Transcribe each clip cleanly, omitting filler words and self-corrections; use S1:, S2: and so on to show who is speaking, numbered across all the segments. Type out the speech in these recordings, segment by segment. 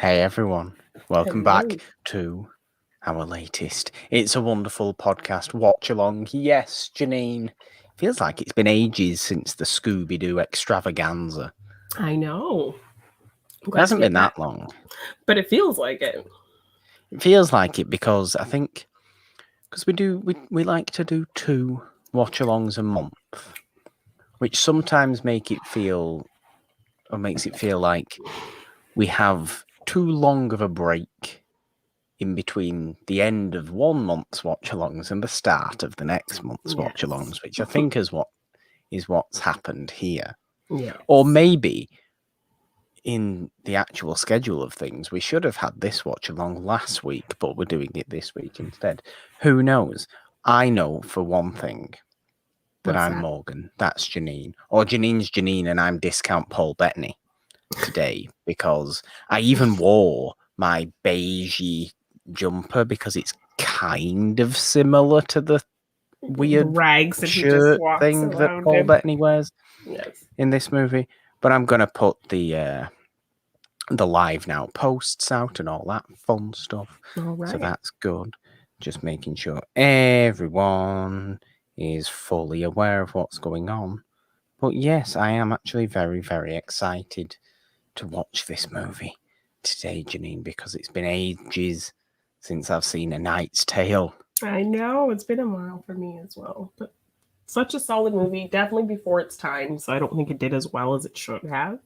S1: Hey everyone, welcome
S2: Hello.
S1: back to our latest It's a Wonderful podcast watch-along. Yes, Janine, feels like it's been ages since the Scooby-Doo extravaganza.
S2: I know.
S1: It hasn't been that long.
S2: But it feels like it.
S1: It feels like it because I think we like to do 2 watch-alongs a month, which sometimes makes it feel like we have too long of a break in between the end of one month's watch-alongs and the start of the next month's watch-alongs, which I think is what's happened here.
S2: Yes.
S1: Or maybe in the actual schedule of things, we should have had this watch-along last week, but we're doing it this week instead. Who knows? I know for one thing that I'm Morgan, that's Janine, or Janine's Janine, and I'm discount Paul Bettany today because I even wore my beigey jumper because it's kind of similar to the weird
S2: rags that
S1: shirt thing that Paul Bettany wears in this movie. But I'm gonna put the live now posts out and all that fun stuff. So that's good. Just making sure everyone is fully aware of what's going on. But yes, I am actually very, very excited to watch this movie today, Janine, because it's been ages since I've seen A Knight's Tale.
S2: I know, it's been a while for me as well, but such a solid movie, definitely before its time, so I don't think it did as well as it should have.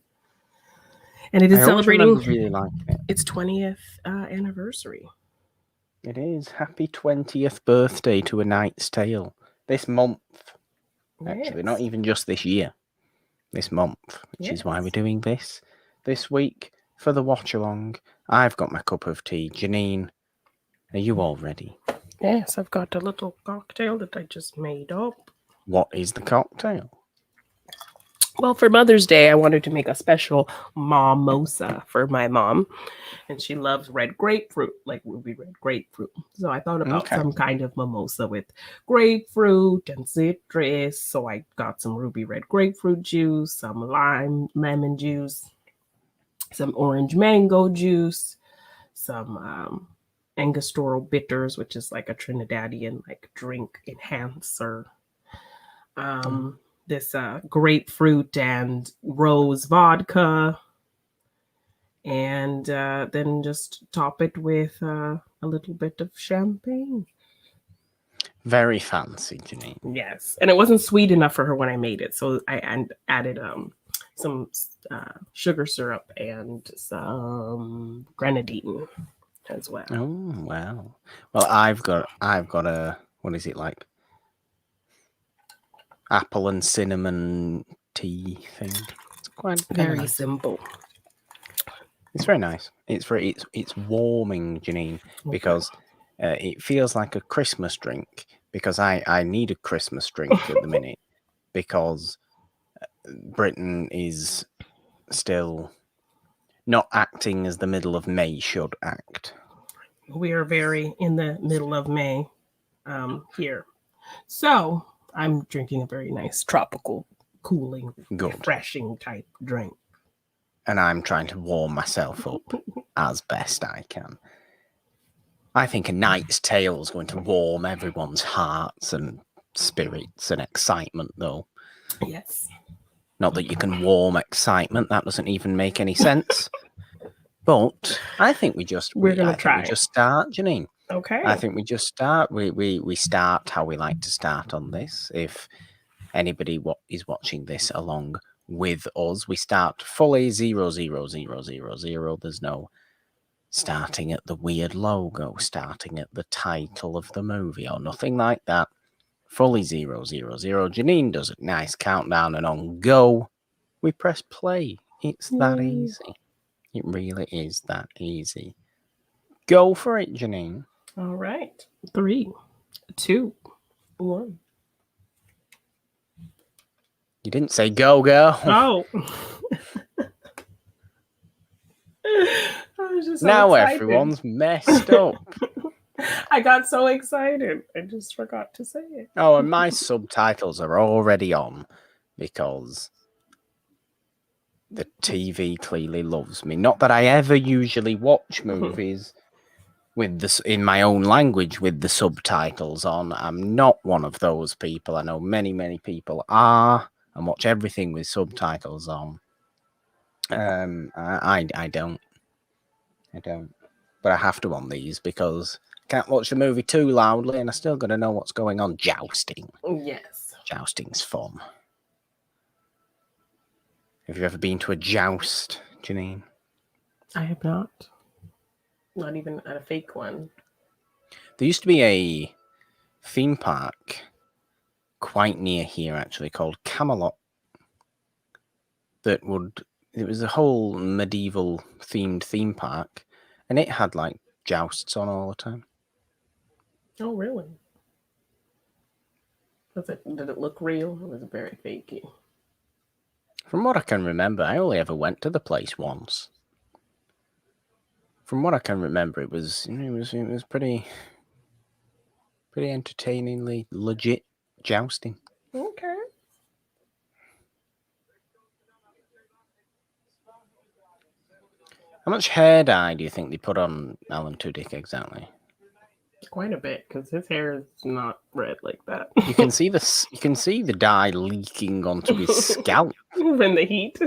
S2: And it is celebrating
S1: really
S2: its 20th anniversary.
S1: It is. Happy 20th birthday to A Knight's Tale. This month, actually, not even just this year. This month, which is why we're doing this week for the watch-along. I've got my cup of tea. Janine, are you all ready?
S2: Yes, I've got a little cocktail that I just made up.
S1: What is the cocktail?
S2: Well, for Mother's Day, I wanted to make a special mimosa for my mom. And she loves red grapefruit, like ruby red grapefruit. So I thought about some kind of mimosa with grapefruit and citrus. So I got some ruby red grapefruit juice, some lemon juice, some orange mango juice, some Angostura bitters, which is like a Trinidadian like drink enhancer. This grapefruit and rose vodka, and then just top it with a little bit of champagne.
S1: Very fancy, Janine.
S2: Yes, and it wasn't sweet enough for her when I made it, so I added some sugar syrup and some grenadine as well.
S1: Oh wow! Well, I've got a, what is it, like apple and cinnamon tea thing. It's quite
S2: very
S1: nice.
S2: simple.
S1: It's very nice. It's warming, Janine, because it feels like a Christmas drink. Because I need a Christmas drink at the minute because Britain is still not acting as the middle of May should act.
S2: We are very in the middle of May here. So I'm drinking a very nice tropical, cooling, refreshing type drink.
S1: And I'm trying to warm myself up as best I can. I think A Knight's Tale is going to warm everyone's hearts and spirits and excitement, though.
S2: Yes.
S1: Not that you can warm excitement. That doesn't even make any sense. But I think we just start, Janine.
S2: Okay.
S1: I think we just start. We start how we like to start on this. If anybody is watching this along with us, we start fully 00000. There's no starting at the weird logo, starting at the title of the movie, or nothing like that. Fully 000. Janine does a nice countdown, and on go, we press play. It's that easy. It really is that easy. Go for it, Janine.
S2: All right. 3, 2, 1.
S1: You didn't say go, girl.
S2: Oh.
S1: Now everyone's messed up.
S2: I got so excited. I just forgot to say it.
S1: Oh, and my subtitles are already on because The TV clearly loves me. Not that I ever usually watch movies with this in my own language with the subtitles on. I'm not one of those people. I know many people are and watch everything with subtitles on. I don't. But I have to on these because I can't watch the movie too loudly, and I still got to know what's going on. Jousting.
S2: Yes.
S1: Jousting's fun. Have you ever been to a joust, Janine?
S2: I have not. Not even at a fake one.
S1: There used to be a theme park quite near here, actually, called Camelot. It was a whole medieval themed theme park, and it had like jousts on all the time.
S2: Oh, really? Did it look real? Or was it very fakey?
S1: From what I can remember, I only ever went to the place once. From what I can remember, it was pretty entertainingly legit jousting.
S2: Okay.
S1: How much hair dye do you think they put on Alan Tudyk exactly?
S2: Quite a bit, because his hair is not red like that.
S1: You can see the dye leaking onto his scalp
S2: from the heat.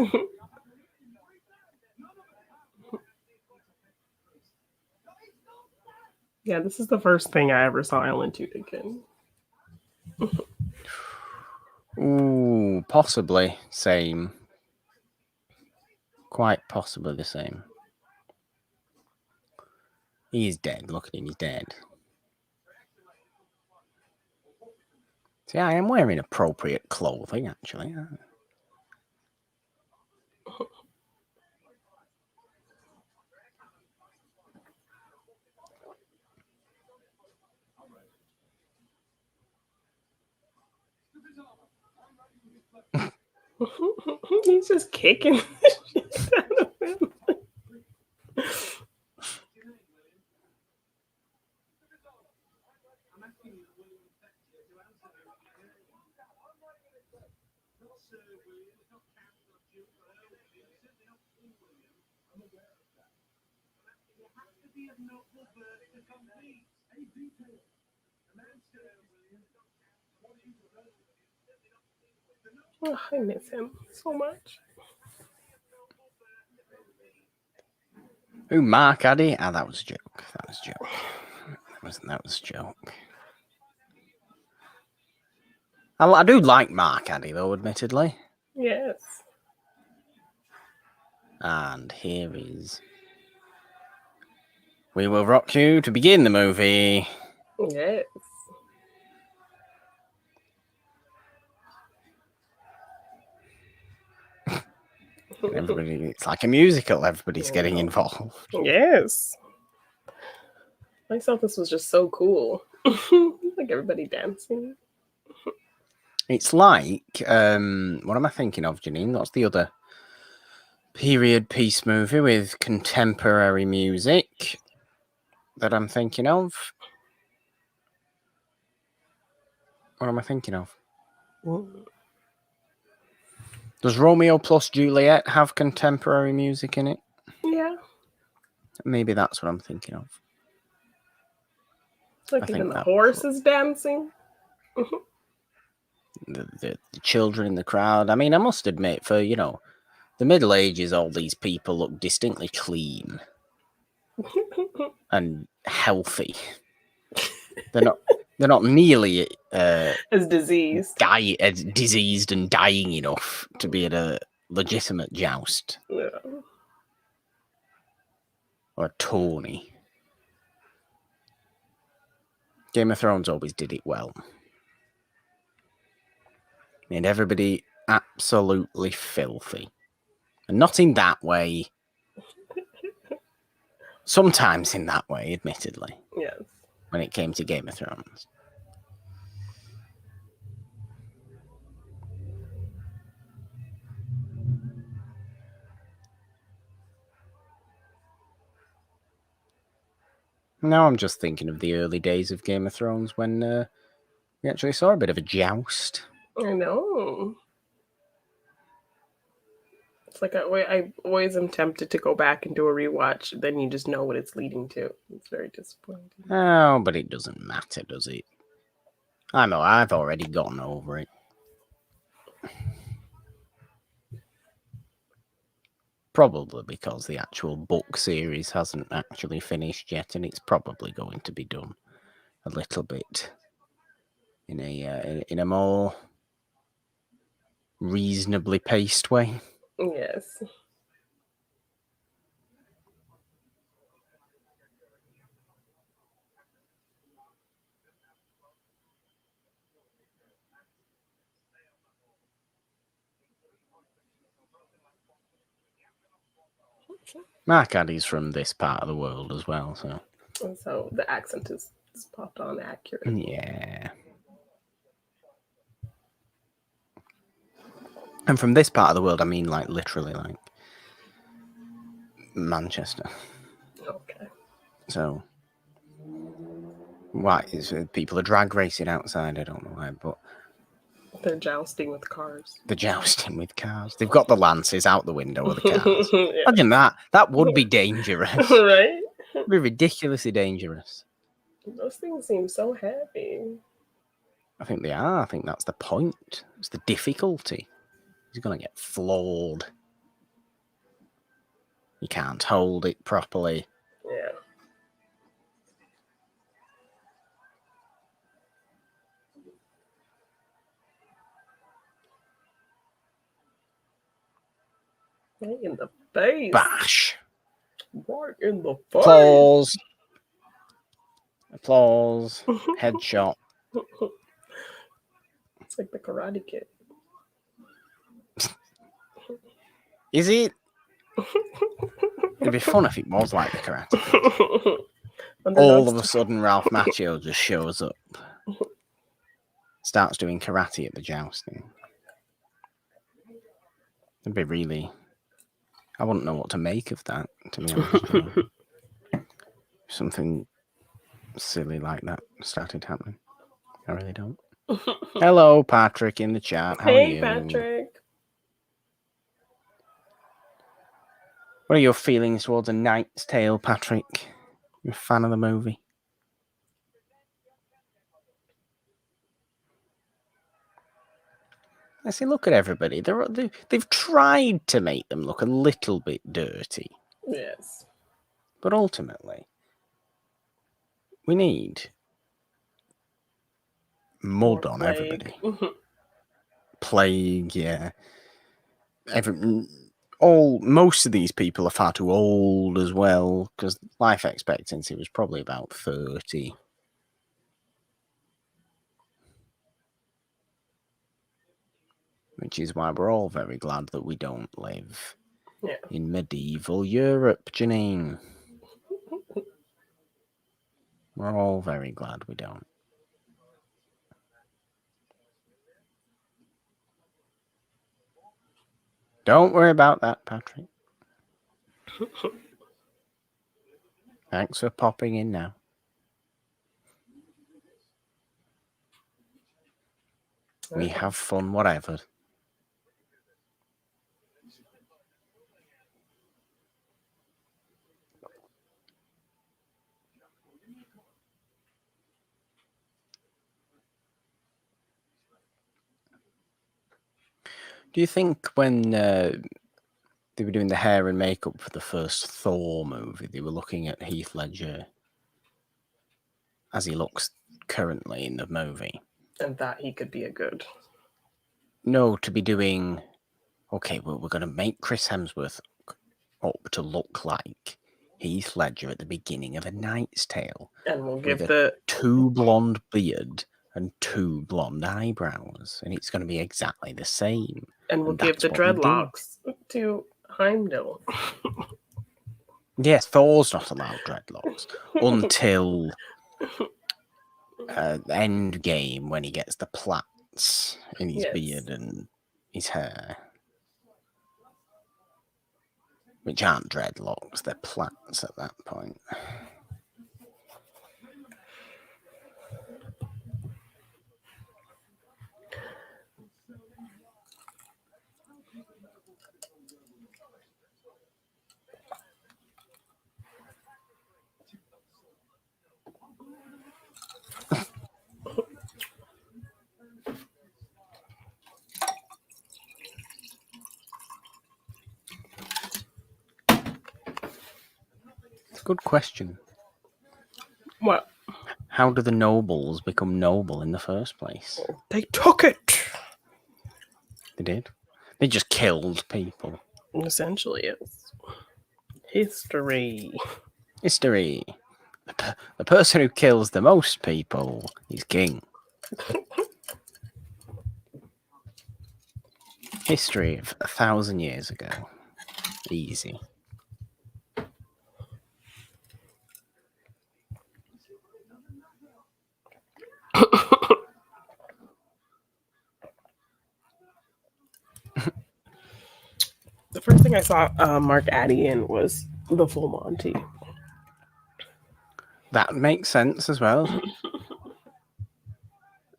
S2: Yeah, this is the first thing I ever saw Alan Tudyk in.
S1: Ooh, possibly same. Quite possibly the same. He's dead. Look at him, he's dead. See, I am wearing appropriate clothing, actually.
S2: He's just kicking the shit out of him. Oh, I miss him so much.
S1: Ooh, Mark Addy? Ah, that was a joke. That was a joke. That was a joke. I do like Mark Addy, though, admittedly.
S2: Yes.
S1: And here is We Will Rock You to begin the movie.
S2: Yes.
S1: Everybody, it's like a musical. Everybody's getting involved.
S2: Yes. I thought this was just so cool. Like everybody dancing.
S1: It's like, what am I thinking of, Janine? What's the other period piece movie with contemporary music that I'm thinking of? What am I thinking of? Does Romeo plus Juliet have contemporary music in it?
S2: Yeah.
S1: Maybe that's what I'm thinking of.
S2: Like even the horse is dancing.
S1: The children in the crowd. I mean, I must admit, for, the Middle Ages, all these people look distinctly clean and healthy. They're not nearly
S2: as diseased.
S1: As diseased and dying enough to be at a legitimate joust.
S2: Yeah.
S1: Or a tourney. Game of Thrones always did it well. Made everybody absolutely filthy. And not in that way. Sometimes in that way, admittedly.
S2: Yes.
S1: When it came to Game of Thrones. Now I'm just thinking of the early days of Game of Thrones when we actually saw a bit of a joust.
S2: I know. It's like I always am tempted to go back and do a rewatch. Then you just know what it's leading to. It's very disappointing.
S1: Oh, but it doesn't matter, does it? I know, I've already gotten over it. Probably because the actual book series hasn't actually finished yet, and it's probably going to be done a little bit in a more reasonably paced way.
S2: Yes.
S1: Mark Addy's from this part of the world as well, so.
S2: And so the accent is spot on accurate.
S1: Yeah. And from this part of the world, I mean, like, literally, like, Manchester.
S2: Okay.
S1: So, why is people are drag racing outside? I don't know why, but
S2: they're jousting with cars.
S1: They're jousting with cars. They've got the lances out the window of the cars. Yeah. Imagine that. That would be dangerous.
S2: Right?
S1: It'd be ridiculously dangerous.
S2: Those things seem so heavy.
S1: I think they are. I think that's the point. It's the difficulty. He's going to get floored. You can't hold it properly.
S2: Yeah. Right in the face.
S1: Bash.
S2: Right in the face.
S1: Applause. Applause. Headshot.
S2: It's like the Karate Kid.
S1: Is it? It'd be fun if it was like the Karate Kid. All of a sudden, Ralph Macchio just shows up. Starts doing karate at the jousting. It'd be really... I wouldn't know what to make of that, to be honest. Something silly like that started happening. I really don't. Hello, Patrick, in the chat. How are you?
S2: Hey, Patrick.
S1: What are your feelings towards A Knight's Tale, Patrick? You a fan of the movie? I see, look at everybody. They've tried to make them look a little bit dirty.
S2: Yes.
S1: But ultimately, we need mud on everybody. Plague, yeah. Most of these people are far too old as well, because life expectancy was probably about 30. Which is why we're all very glad that we don't live in medieval Europe, Janine. We're all very glad we don't. Don't worry about that, Patrick. Thanks for popping in now. We have fun, whatever. Do you think when they were doing the hair and makeup for the first Thor movie, they were looking at Heath Ledger as he looks currently in the movie?
S2: And that he could be a good...
S1: No, to be doing... Okay, well, we're going to make Chris Hemsworth up to look like Heath Ledger at the beginning of A Knight's Tale.
S2: And we'll give
S1: with two blonde beard and two blonde eyebrows. And it's going to be exactly the same.
S2: And we'll give the dreadlocks to Heimdall.
S1: Yes, Thor's not allowed dreadlocks until Endgame, when he gets the plaits in his beard and his hair. Which aren't dreadlocks, they're plaits at that point. Good question.
S2: What?
S1: How do the nobles become noble in the first place?
S2: They took it.
S1: They did. They just killed people.
S2: Essentially, it's history.
S1: History. The person who kills the most people is king. History of 1,000 years ago. Easy.
S2: The first thing I saw Mark Addy in was The Full Monty.
S1: That makes sense as well.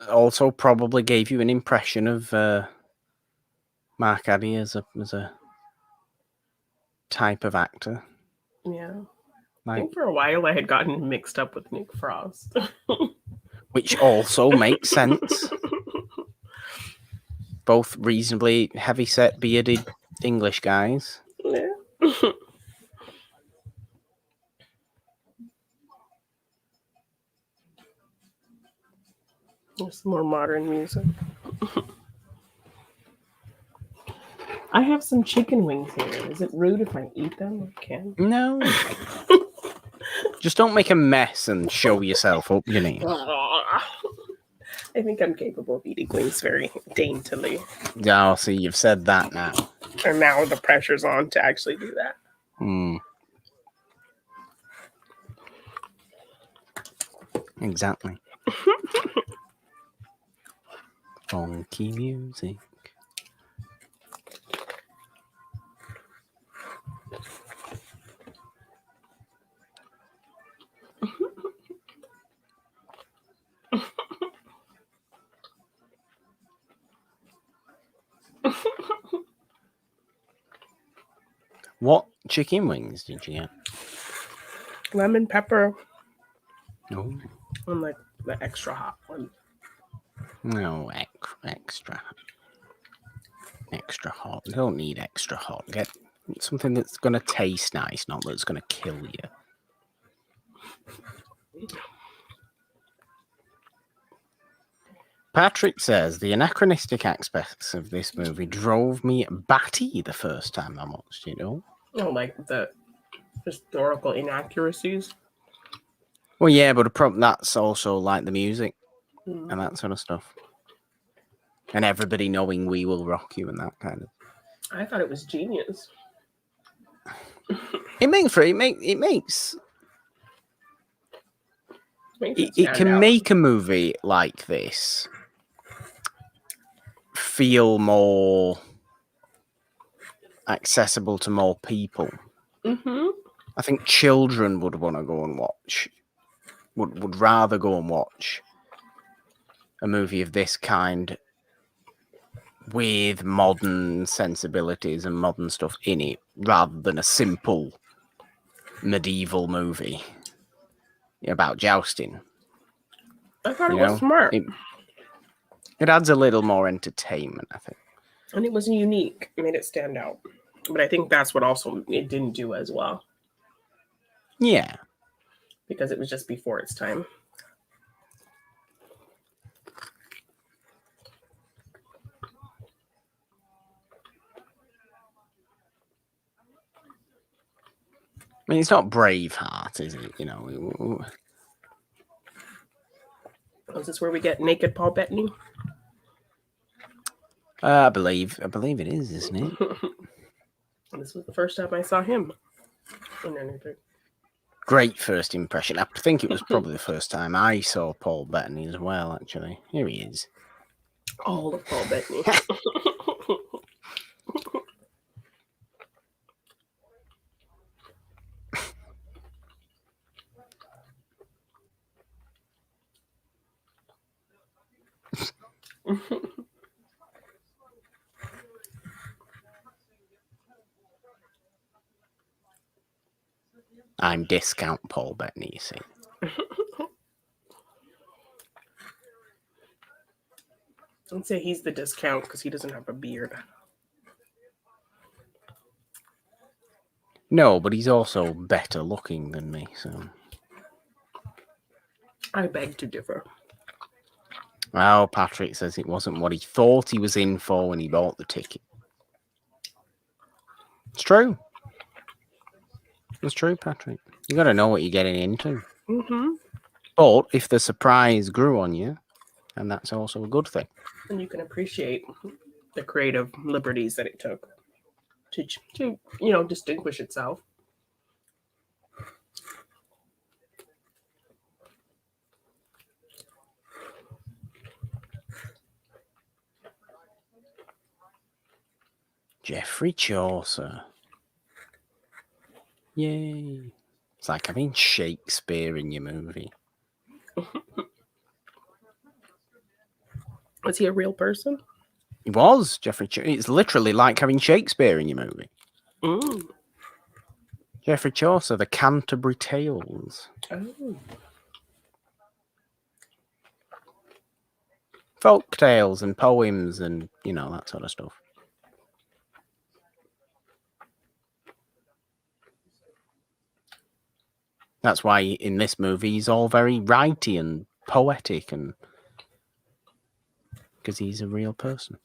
S1: Also, probably gave you an impression of Mark Addy as a type of actor.
S2: Yeah. I think for a while I had gotten mixed up with Nick Frost.
S1: Which also makes sense. Both reasonably heavy-set, bearded English guys.
S2: Yeah. There's some more modern music. I have some chicken wings here. Is it rude if I eat them? I can.
S1: No. Just don't make a mess and show yourself up, you need.
S2: I think I'm capable of eating wings very daintily.
S1: Oh, see, you've said that now.
S2: And now the pressure's on to actually do that.
S1: Exactly. Funky music. What chicken wings did you get?
S2: Lemon pepper.
S1: Oh.
S2: And like the extra hot one.
S1: No, extra hot. You don't need extra hot. Get something that's going to taste nice, not that's going to kill you. Patrick says the anachronistic aspects of this movie drove me batty the first time I watched it. Oh,
S2: like the historical inaccuracies.
S1: Well, yeah, but that's also like the music and that sort of stuff. And everybody knowing "We Will Rock You" and that kind of.
S2: I thought it was genius.
S1: It can make a movie like this feel more accessible to more people.
S2: Mm-hmm.
S1: I think children would want to go and watch. Would rather go and watch a movie of this kind with modern sensibilities and modern stuff in it, rather than a simple medieval movie about jousting.
S2: I thought it was smart.
S1: It adds a little more entertainment, I think.
S2: And it was unique. It made it stand out. But I think that's what also it didn't do as well.
S1: Yeah.
S2: Because it was just before its time.
S1: I mean, it's not Braveheart, is it? You know.
S2: Is this where we get naked Paul Bettany?
S1: I believe it is, isn't it?
S2: This was the first time I saw him in anything.
S1: Great first impression. I think it was probably the first time I saw Paul Bettany as well, actually. Here he is.
S2: All of Paul Bettany.
S1: I'm discount Paul Bettany, you see.
S2: I'd say he's the discount because he doesn't have a beard.
S1: No, but he's also better looking than me, so.
S2: I beg to differ.
S1: Well, Patrick says it wasn't what he thought he was in for when he bought the ticket. It's true. It's true, Patrick. You got to know what you're getting into.
S2: Mm-hmm.
S1: But if the surprise grew on you, and that's also a good thing.
S2: And you can appreciate the creative liberties that it took to distinguish itself.
S1: Geoffrey Chaucer. Yay. It's like having Shakespeare in your movie.
S2: Was he a real person?
S1: He was, Geoffrey Chaucer. It's literally like having Shakespeare in your movie.
S2: Mm.
S1: Geoffrey Chaucer, the Canterbury Tales.
S2: Oh.
S1: Folk tales and poems and, that sort of stuff. That's why in this movie he's all very righty and poetic, and because he's a real person.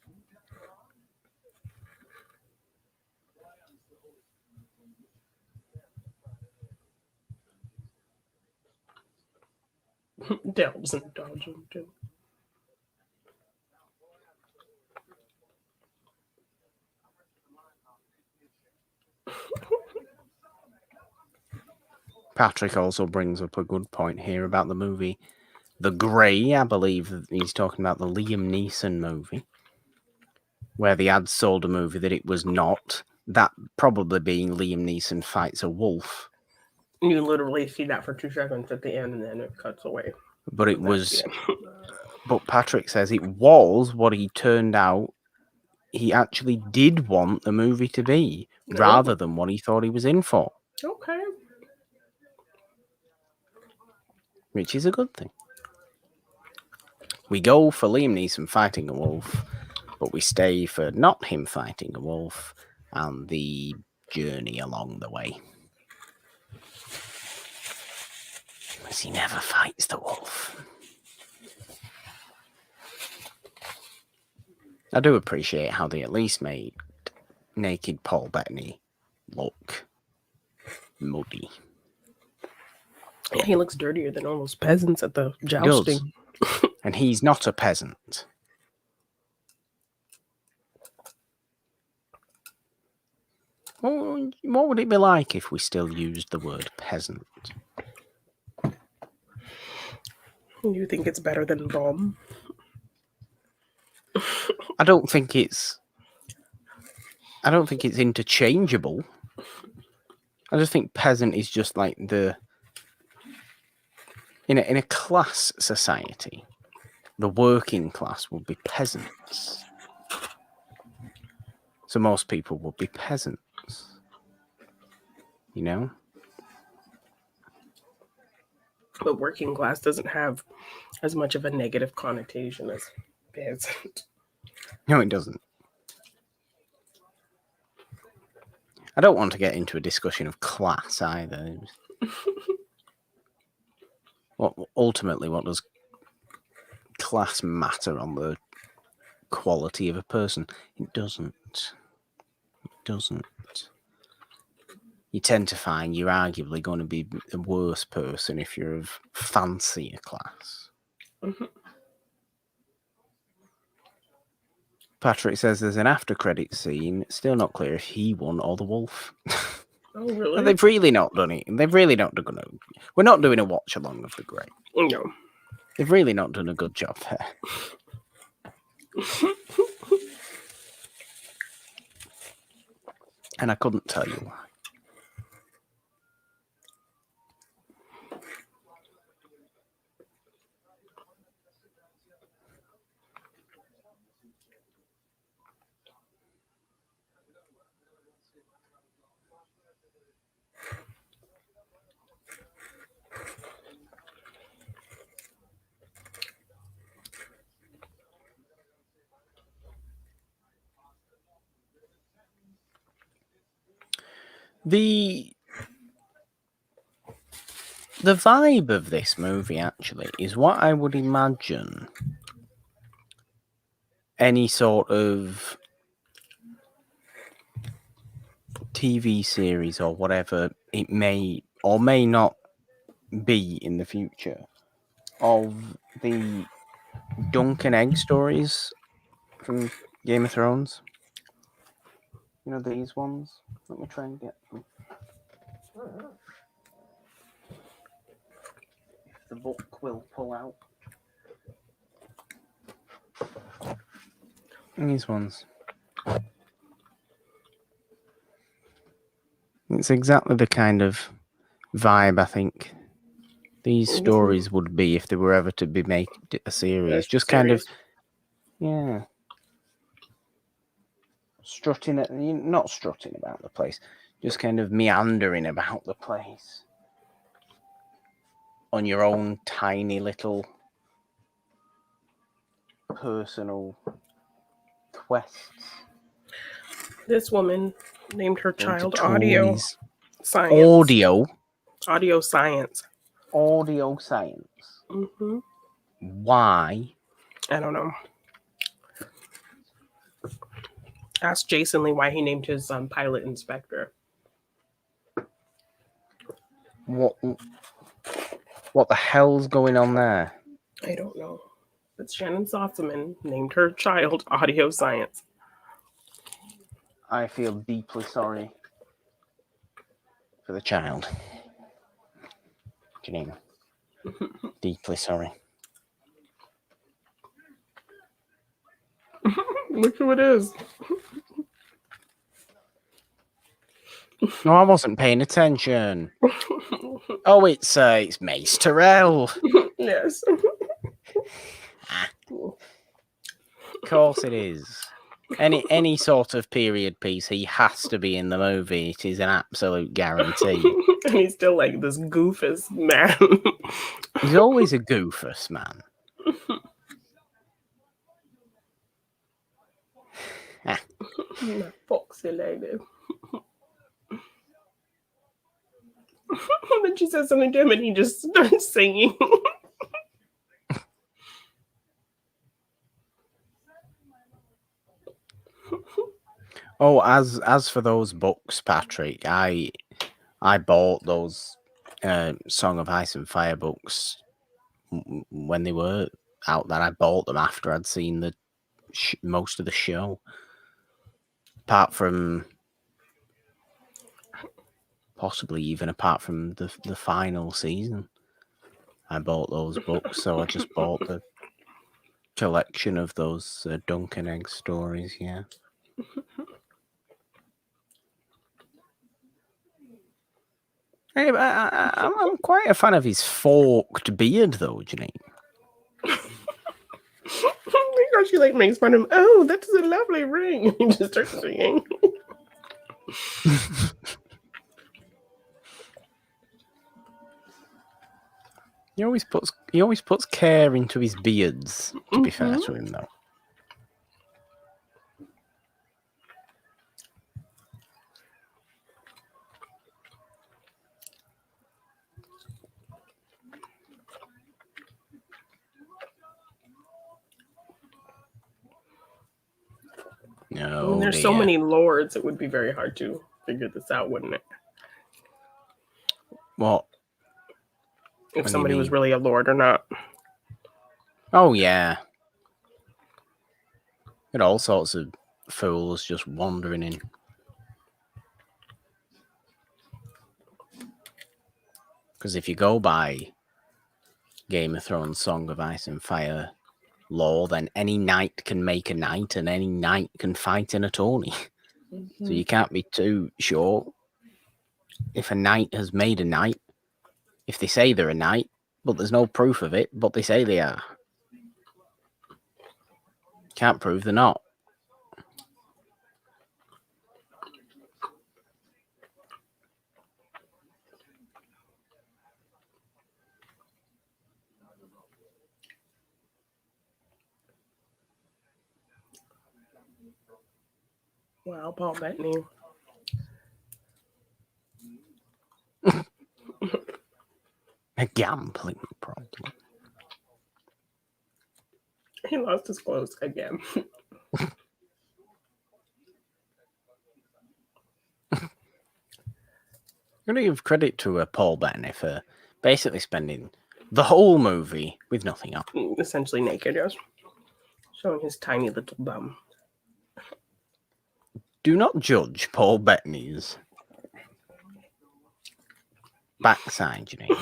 S2: Delves and dodging too.
S1: Patrick also brings up a good point here about the movie The Grey. I believe he's talking about the Liam Neeson movie, where the ads sold a movie that it was not. That probably being Liam Neeson fights a wolf.
S2: You literally see that for 2 seconds at the end, and then it cuts away.
S1: But it was. But Patrick says it was what he turned out. He actually did want the movie to be, rather than what he thought he was in for.
S2: Okay.
S1: Which is a good thing. We go for Liam Neeson fighting a wolf, but we stay for not him fighting a wolf and the journey along the way. Because he never fights the wolf. I do appreciate how they at least made naked Paul Bettany look muddy.
S2: Yeah, he looks dirtier than all those peasants at the jousting.
S1: And he's not a peasant. Well, what would it be like if we still used the word peasant?
S2: You think it's better than bum?
S1: I don't think it's interchangeable. I just think peasant is just like in a class society, the working class would be peasants. So most people would be peasants.
S2: But working class doesn't have as much of a negative connotation as peasant.
S1: No, it doesn't. I don't want to get into a discussion of class either. Ultimately, what does class matter on the quality of a person? It doesn't. It doesn't. You tend to find you're arguably going to be a worse person if you're of fancier class.
S2: Mm-hmm.
S1: Patrick says there's an after-credit scene. Still not clear if he won or the wolf.
S2: Oh, really?
S1: They've really not done it. They've really not done it. We're not doing a watch-along of the Grey.
S2: No.
S1: They've really not done a good job there. And I couldn't tell you why. The vibe of this movie actually is what I would imagine any sort of TV series or whatever it may or may not be in the future of the Dunk and Egg stories from Game of Thrones. You know these ones? Let me try and get them. If the book will pull out. These ones. It's exactly the kind of vibe I think these stories would be if they were ever to be made a series. Just kind of, yeah, not strutting about the place, just kind of meandering about the place on your own tiny little personal quests.
S2: This woman named her child Audio Science. Audio Science.
S1: Audio Science.
S2: Mm-hmm.
S1: Why?
S2: I don't know. Ask Jason Lee why he named his pilot Inspector.
S1: What the hell's going on there?
S2: I don't know. But Shannon Sossaman named her child Audio Science.
S1: I feel deeply sorry for the child. Janine. Deeply sorry.
S2: Look who it is.
S1: No, I wasn't paying attention. Oh, it's Mace Terrell.
S2: Yes.
S1: Of course it is. Any sort of period piece, he has to be in the movie. It is an absolute guarantee.
S2: And he's still like this goofus man.
S1: He's always a goofus man.
S2: That foxy lady. Then she says something to him and he just starts singing.
S1: Oh, as for those books, Patrick, I bought those Song of Ice and Fire books when they were out there. I bought them after I'd seen the most of the show, apart from possibly even apart from the final season. I bought those books, so I just bought the collection of those Dunk and Egg stories. Yeah. Hey, I'm quite a fan of his forked beard, though, Janine.
S2: Oh my gosh, she like makes fun of him. Oh, that's a lovely ring. He just starts singing.
S1: He always puts care into his beards. To be fair to him, though. No,
S2: I mean, there's so many lords, it would be very hard to figure this out, wouldn't it?
S1: What?
S2: If somebody was really a lord or not.
S1: Oh, yeah. Got all sorts of fools just wandering in. Because if you go by Game of Thrones Song of Ice and Fire law, then any knight can make a knight and any knight can fight in a tourney. So you can't be too sure if a knight has made a knight, if they say they're a knight, but there's no proof of it, but they say they are. Can't prove they're not.
S2: Wow, Paul Bettany.
S1: A gambling problem.
S2: He lost his clothes again.
S1: I'm going to give credit to Paul Bettany for basically spending the whole movie with nothing on.
S2: Essentially naked, yes. Showing his tiny little bum.
S1: Do not judge Paul Bettany's backside, you know.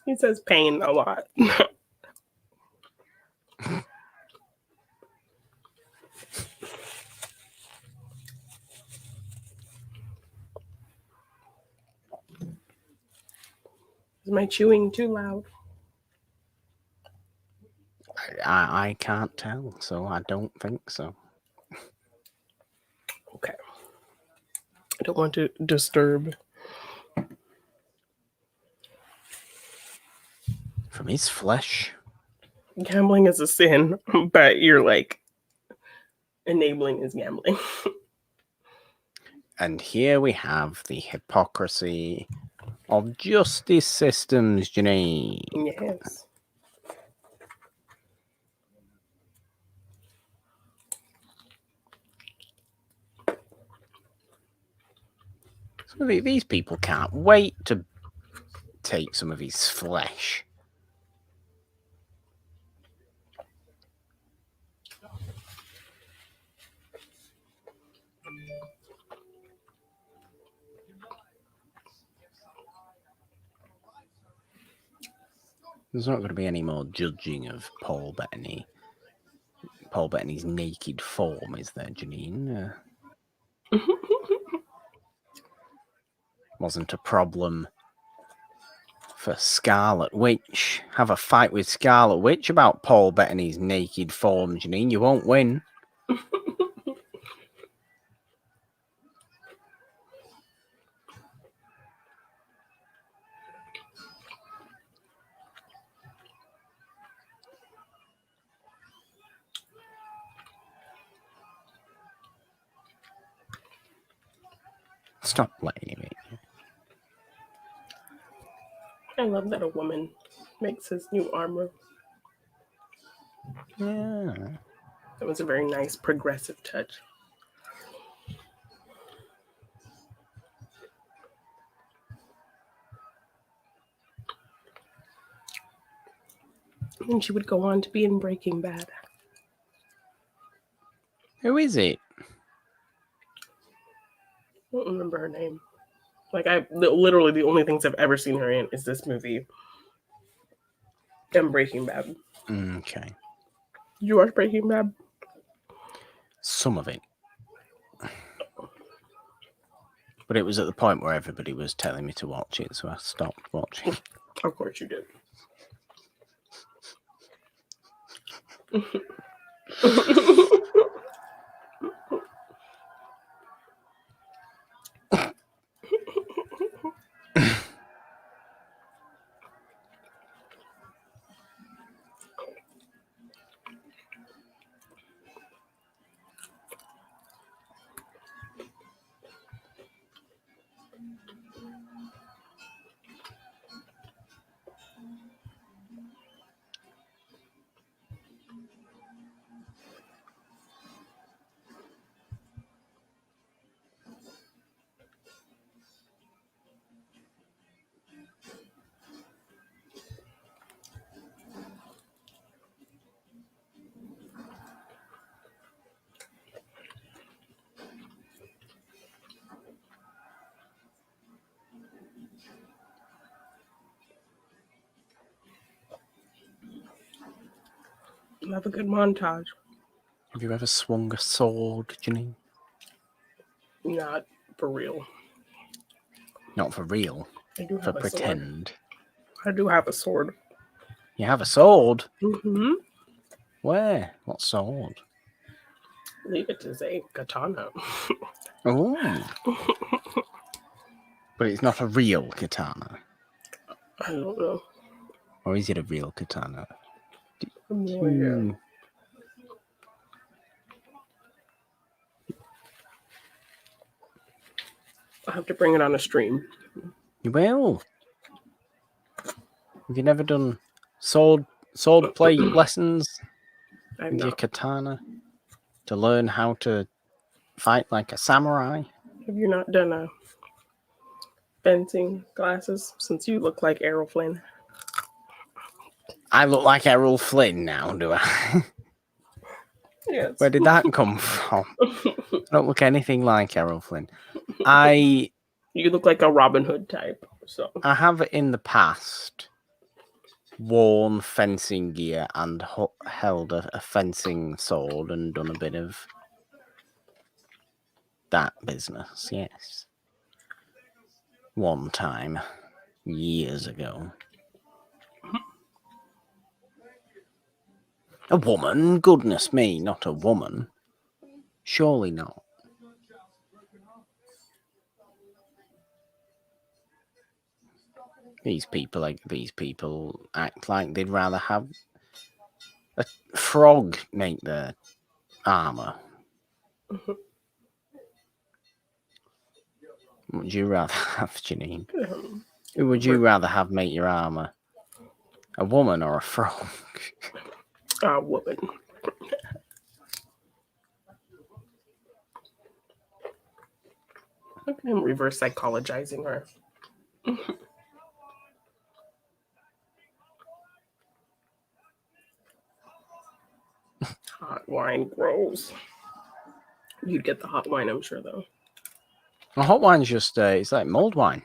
S2: He says pain a lot. Is my chewing too loud?
S1: I can't tell, so I don't think so.
S2: Okay. I don't want to disturb.
S1: From his flesh.
S2: Gambling is a sin, but you're like enabling his gambling.
S1: And here we have the hypocrisy of justice systems, Janine.
S2: Yes.
S1: So these people can't wait to take some of his flesh. There's not going to be any more judging of Paul Bettany. Paul Bettany's naked form, is there, Janine? Wasn't a problem for Scarlet Witch. Have a fight with Scarlet Witch about Paul Bettany's naked form, Janine. You won't win. Stop blaming me.
S2: I love that a woman makes his new armor.
S1: Yeah.
S2: That was a very nice progressive touch. And she would go on to be in Breaking Bad.
S1: Who is it?
S2: I don't remember her name. Like, literally the only things I've ever seen her in is this movie and Breaking Bad.
S1: Okay.
S2: Did you watch Breaking Bad?
S1: Some of it. But it was at the point where everybody was telling me to watch it, so I stopped watching.
S2: Of course you did. Love a good montage.
S1: Have you ever swung a sword, Janine?
S2: Not for real.
S1: Not for real.
S2: I do
S1: for
S2: have a
S1: pretend.
S2: sword. I do have a sword.
S1: You have a sword?
S2: Mm-hmm.
S1: Where? What sword?
S2: Leave it to say katana.
S1: Oh. But it's not a real katana.
S2: I don't know.
S1: Or is it a real katana?
S2: No idea. have to bring it on a stream.
S1: You will. Have you never done sword play lessons with your katana to learn how to fight like a samurai?
S2: Have you not done fencing classes since you look like Errol Flynn?
S1: I look like Errol Flynn now, do I?
S2: Yes.
S1: Where did that come from? I don't look anything like Errol Flynn. You
S2: look like a Robin Hood type. So
S1: I have in the past worn fencing gear and held a fencing sword and done a bit of that business, yes. One time, years ago. A woman? Goodness me, not a woman. Surely not. These people act like they'd rather have a frog make their armor. What would you rather have, Janine? Who would you rather have make your armor? A woman or a frog?
S2: A woman. Look at him reverse psychologizing her. Hot wine grows. You'd get the hot wine, I'm sure, though.
S1: A hot wine's just, it's like mulled wine.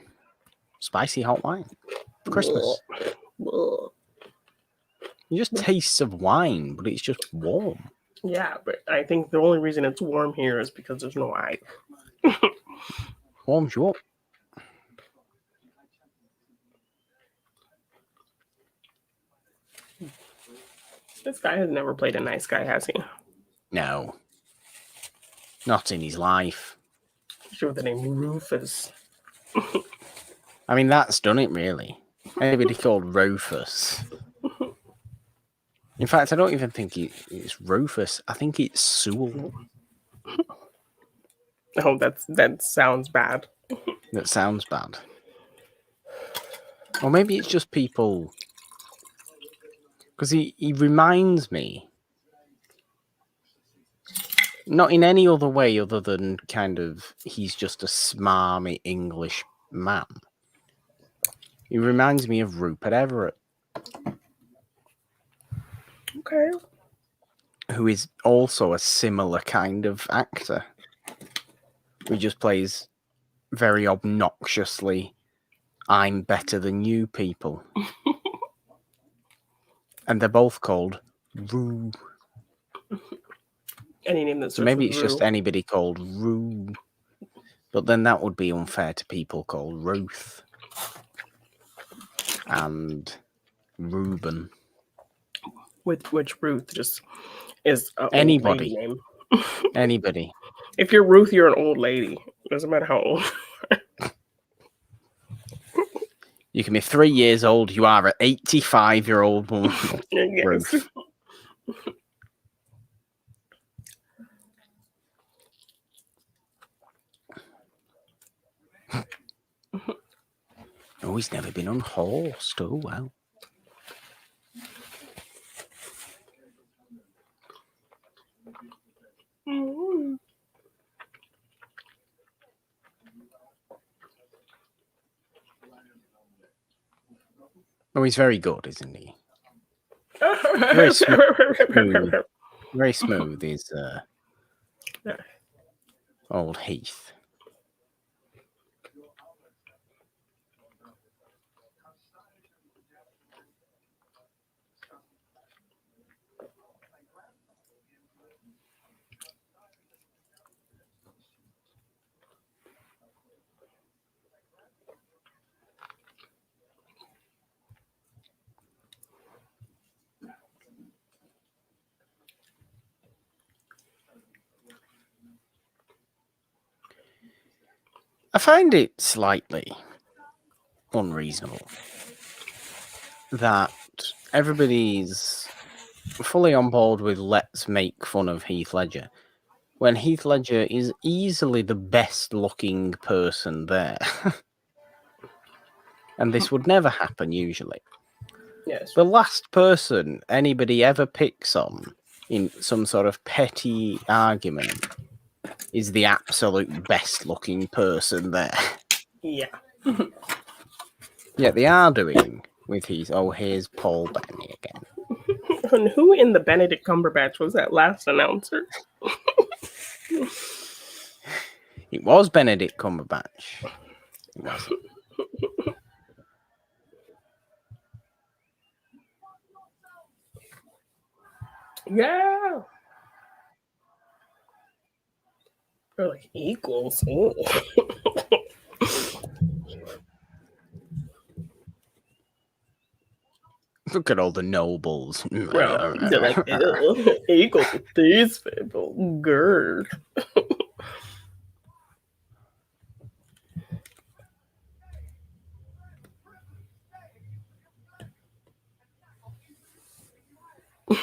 S1: Spicy hot wine. For Christmas. It just tastes of wine, but it's just warm.
S2: Yeah, but I think the only reason it's warm here is because there's no ice.
S1: Warms you up.
S2: This guy has never played a nice guy, has he?
S1: No. Not in his life.
S2: Sure, the name Rufus.
S1: I mean, that's done it, really. Anybody called Rufus. In fact, I don't even think it's Rufus. I think it's Sewell.
S2: Oh, that sounds bad.
S1: That sounds bad. Or maybe it's just people... Because he reminds me... Not in any other way other than kind of... He's just a smarmy English man. He reminds me of Rupert Everett.
S2: Okay.
S1: Who is also a similar kind of actor. Who just plays very obnoxiously, I'm better than you people. And they're both called Rue.
S2: Any name that's
S1: so maybe it's just anybody called Rue. But then that would be unfair to people called Ruth. And Reuben.
S2: Which Ruth just is
S1: anybody
S2: name.
S1: Anybody.
S2: If you're Ruth, you're an old lady. Doesn't matter how old.
S1: You can be 3 years old. You are an 85-year-old woman.
S2: Yes.
S1: Ruth. Oh, he's never been unhorsed. Oh, well.
S2: Mm-hmm.
S1: Oh, he's very good, isn't he? Very smooth. Very smooth is old Heath. I find it slightly unreasonable that everybody's fully on board with let's make fun of Heath Ledger, when Heath Ledger is easily the best looking person there. And this would never happen usually.
S2: Yes.
S1: The last person anybody ever picks on in some sort of petty argument is the absolute best looking person there.
S2: Yeah.
S1: Yeah, they are doing with his, oh, here's Paul Bettany again.
S2: And who in the Benedict Cumberbatch was that last announcer?
S1: It was Benedict Cumberbatch. It wasn't.
S2: Yeah. They're like equals. Ooh.
S1: Look at all the nobles.
S2: Well, they're like, equal to these people. Girl.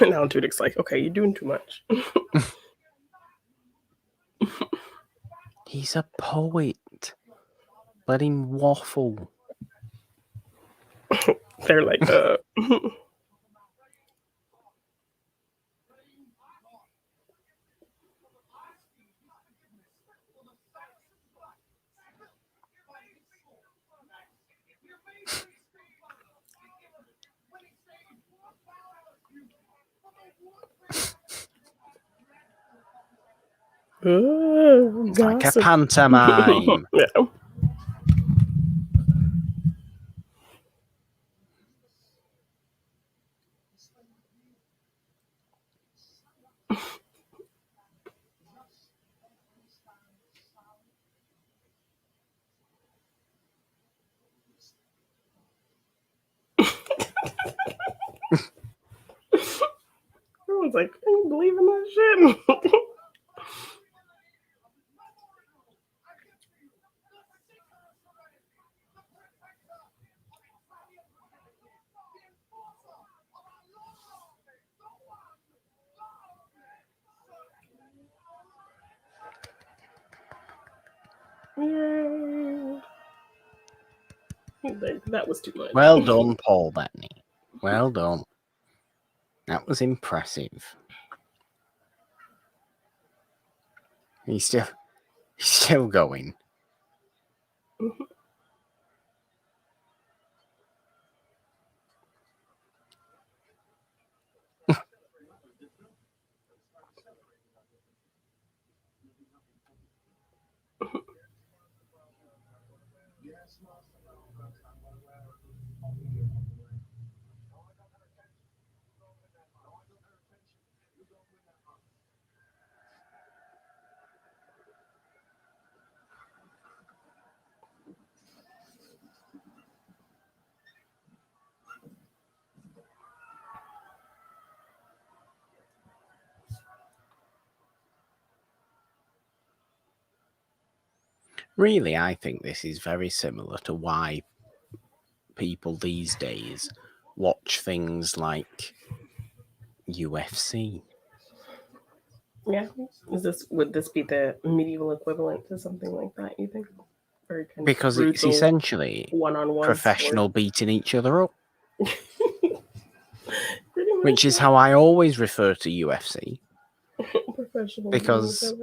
S2: Now Tudyk's like, okay, you're doing too much.
S1: He's a poet. Let him waffle.
S2: They're like,
S1: It's like a pantomime.
S2: Yeah. Everyone's like, can you believe in that shit? Yay. That was too much.
S1: Well done, Paul Bettany. Well done. That was impressive. He's still going. Really, I think this is very similar to why people these days watch things like UFC.
S2: Yeah. Would this be the medieval equivalent to something like that, you think?
S1: Because it's essentially professional beating each other up. Which is how I always refer to UFC. Because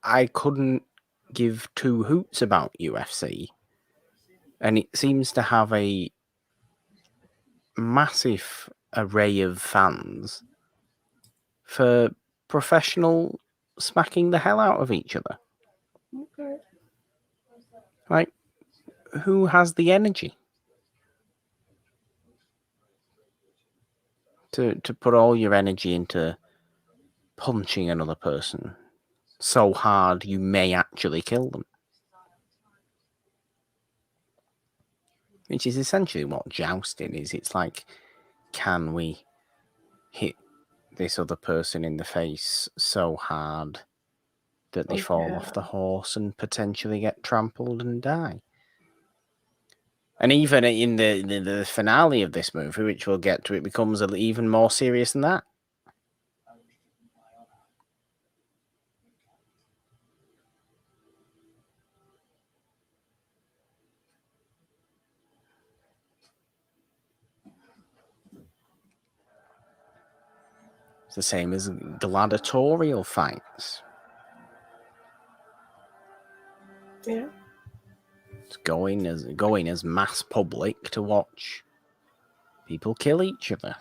S1: I couldn't give two hoots about UFC. And it seems to have a massive array of fans for professional smacking the hell out of each other.
S2: Okay.
S1: Like, who has the energy to put all your energy into punching another person so hard you may actually kill them? Which is essentially what jousting is. It's like, can we hit this other person in the face so hard that they fall off the horse and potentially get trampled and die? And even in the finale of this movie, which we'll get to, it becomes even more serious than that. It's the same as gladiatorial fights.
S2: Yeah.
S1: It's going as mass public to watch people kill each other.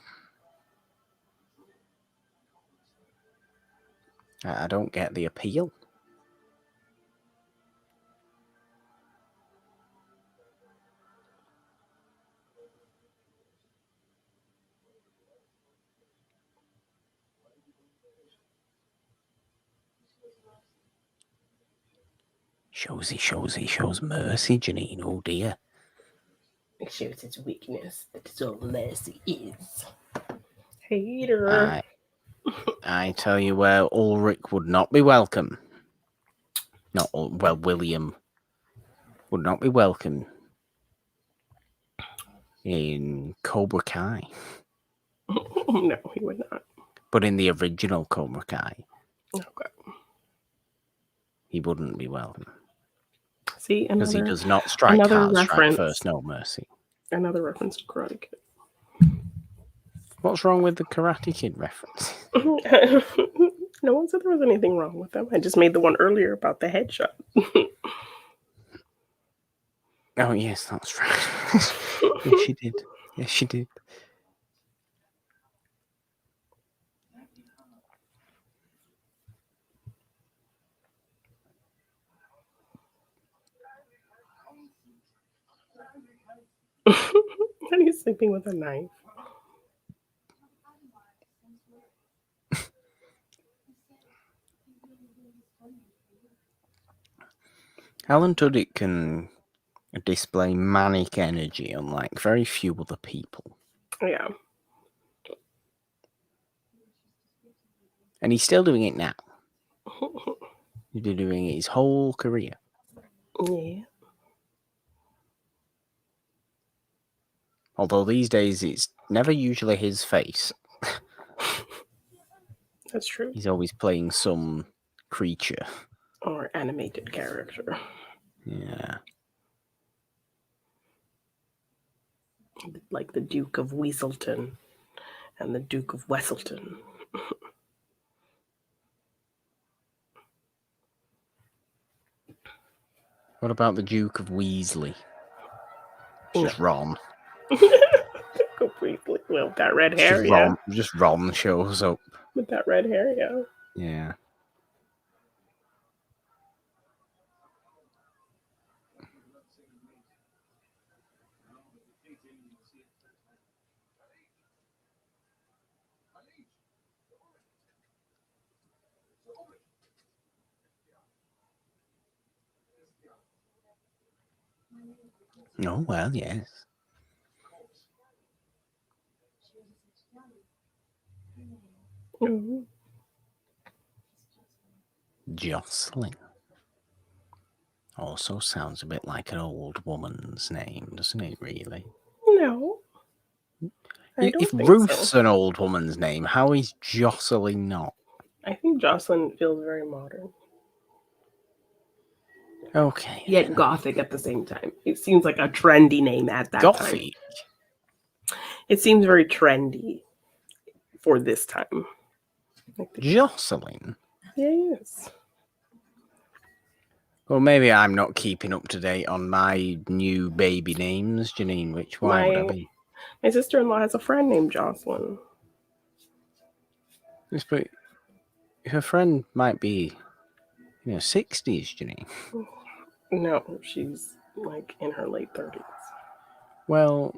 S1: I don't get the appeal. Shows mercy, Janine. Oh dear.
S2: It shows its weakness. That's all mercy is. Hater.
S1: I tell you where Ulrich would not be welcome. William would not be welcome in Cobra Kai.
S2: No, he would not.
S1: But in the original Cobra Kai,
S2: okay,
S1: he wouldn't be welcome.
S2: See,
S1: because he does not strike hard, strike first, no mercy.
S2: Another reference to Karate Kid.
S1: What's wrong with the Karate Kid reference?
S2: No one said there was anything wrong with them. I just made the one earlier about the headshot.
S1: Oh, yes, that's right. Yes, she did. Yes, she did.
S2: Are you sleeping with a knife?
S1: Alan Tudyk can display manic energy unlike very few other people.
S2: Yeah.
S1: And he's still doing it now. He's been doing it his whole career.
S2: Yeah.
S1: Although these days it's never usually his face.
S2: That's true.
S1: He's always playing some creature.
S2: Or animated character.
S1: Yeah.
S2: Like the Duke of Weaselton and the Duke of Wesselton.
S1: What about the Duke of Weasley? It's just Ron.
S2: Completely. Well, that red hair, yeah.
S1: Just Ron shows up.
S2: With that red hair, yeah.
S1: Yeah. Oh, well, yes.
S2: Mm-hmm.
S1: Jocelyn. Also sounds a bit like an old woman's name, doesn't it, really?
S2: No.
S1: If Ruth's an old woman's name, how is Jocelyn not?
S2: I think Jocelyn feels very modern.
S1: Okay.
S2: Yet gothic at the same time. It seems like a trendy name at that time.
S1: Gothic?
S2: It seems very trendy for this time.
S1: Jocelyn?
S2: Yes.
S1: Well, maybe I'm not keeping up to date on my new baby names, Janine. Which one would I be?
S2: My sister-in-law has a friend named Jocelyn.
S1: Yes, but her friend might be, 60s, Janine.
S2: No, she's like in her late 30s.
S1: Well,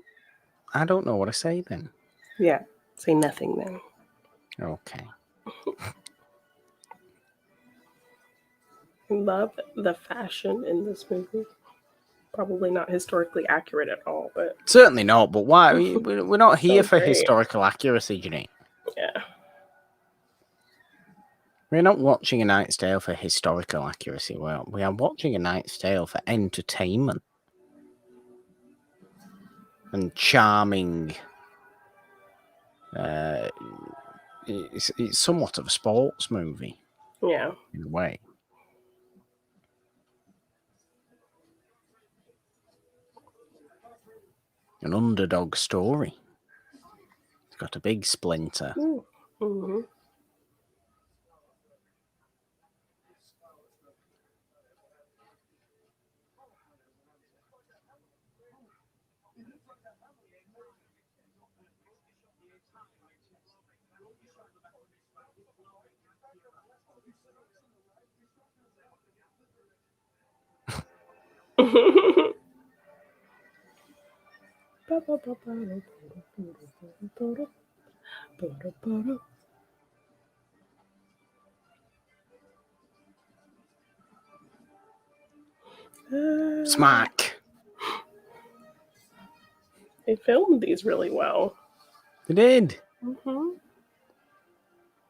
S1: I don't know what to say then.
S2: Yeah, say nothing then.
S1: Okay.
S2: I love the fashion in this movie. Probably not historically accurate at all, but
S1: certainly not. But why? We're not here for historical accuracy, Janine.
S2: Yeah.
S1: We're not watching A Knight's Tale for historical accuracy. Well, we are watching A Knight's Tale for entertainment and charming. It's somewhat of a sports movie.
S2: Yeah.
S1: In a way. An underdog story. It's got a big splinter.
S2: Mm-hmm.
S1: Smack.
S2: They filmed these really well.
S1: They did.
S2: Mm-hmm.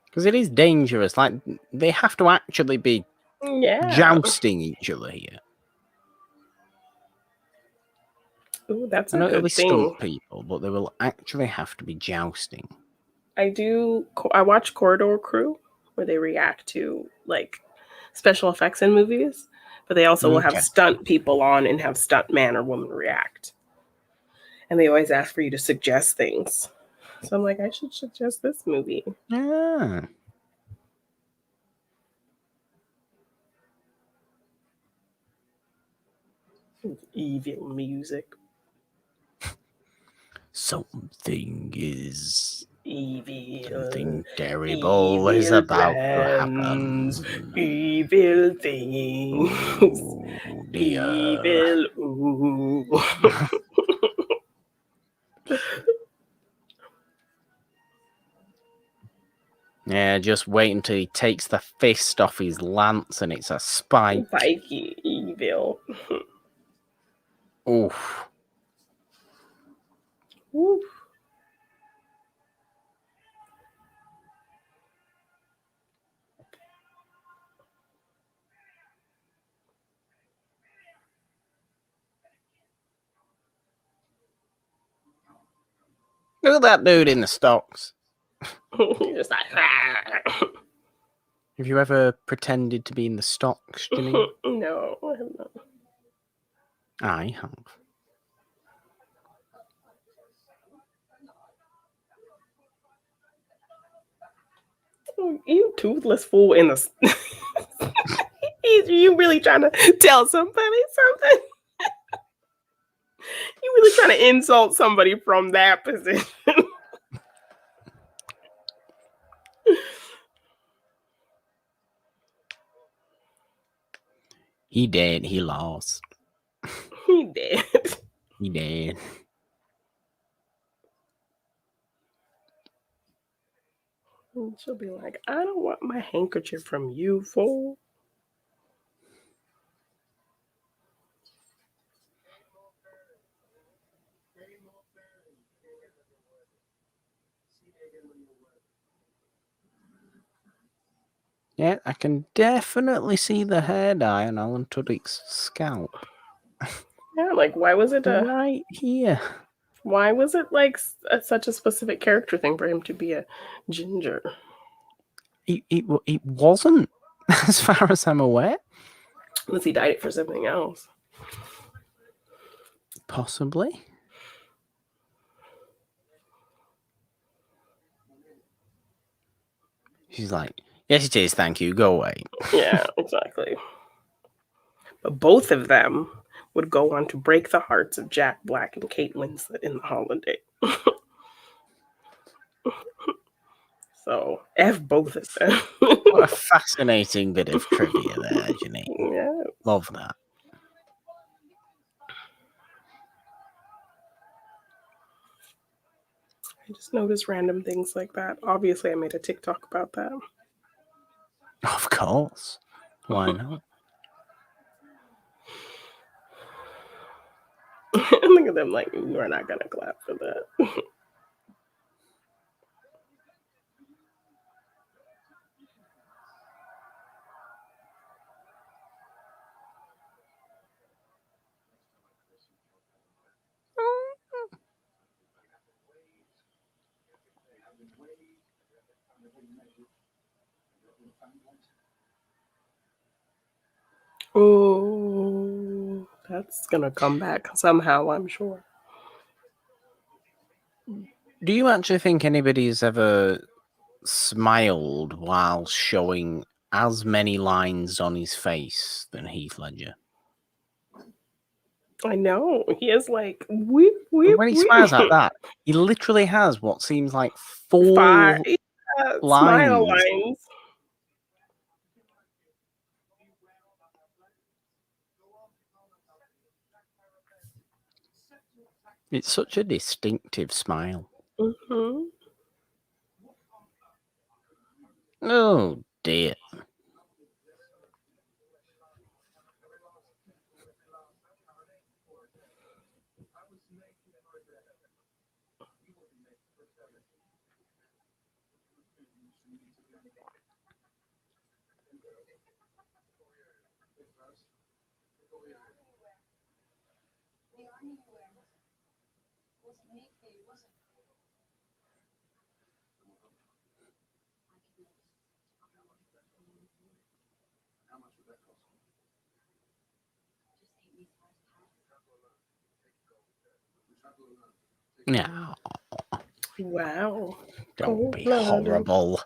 S1: Because it is dangerous. Like, they have to actually be jousting each other here.
S2: Ooh, that's
S1: I know
S2: a
S1: it'll
S2: good
S1: be
S2: thing.
S1: stunt people, but they will actually have to be jousting.
S2: I watch Corridor Crew, where they react to like special effects in movies, but they also will have stunt people on and have stunt man or woman react. And they always ask for you to suggest things. So I'm like, I should suggest this movie.
S1: Yeah.
S2: Evil music.
S1: Something is
S2: evil.
S1: Something terrible is about to happen.
S2: Evil things.
S1: Oh, dear.
S2: Evil. Ooh.
S1: Yeah, just wait until he takes the fist off his lance and it's a spike.
S2: Spiky evil.
S1: Oof.
S2: Oof.
S1: Look at that dude in the stocks.
S2: Just like,
S1: Have you ever pretended to be in the stocks, Janine?
S2: No, I have not.
S1: I have.
S2: You toothless fool in the. You really trying to tell somebody something? You really trying to insult somebody from that position?
S1: He did. He lost.
S2: He did.
S1: He did.
S2: And she'll be like, I don't want my handkerchief from you, fool.
S1: Yeah, I can definitely see the hair dye on Alan Tudyk's scalp.
S2: Yeah, like why was it
S1: right here?
S2: Why was it like such a specific character thing for him to be a ginger?
S1: It wasn't, as far as I'm aware.
S2: Unless he dyed it for something else.
S1: Possibly. She's like, yes, it is. Thank you. Go away.
S2: Yeah, exactly. But both of them would go on to break the hearts of Jack Black and Kate Winslet in The Holiday. So, F both of them.
S1: What a fascinating bit of trivia there, Janine.
S2: Yeah.
S1: Love that.
S2: I just notice random things like that. Obviously, I made a TikTok about that.
S1: Of course. Why not?
S2: Look at them like, we're not going to clap for that. Oh, that's going to come back somehow, I'm sure.
S1: Do you actually think anybody's ever smiled while showing as many lines on his face than Heath Ledger?
S2: I know. He is like, whoop, whoop,
S1: when he smiles like that, he literally has what seems like 4 lines.
S2: Smile lines.
S1: It's such a distinctive smile.
S2: Mm-hmm.
S1: Oh dear. Yeah.
S2: Wow.
S1: Don't be
S2: Cold-blooded.
S1: horrible.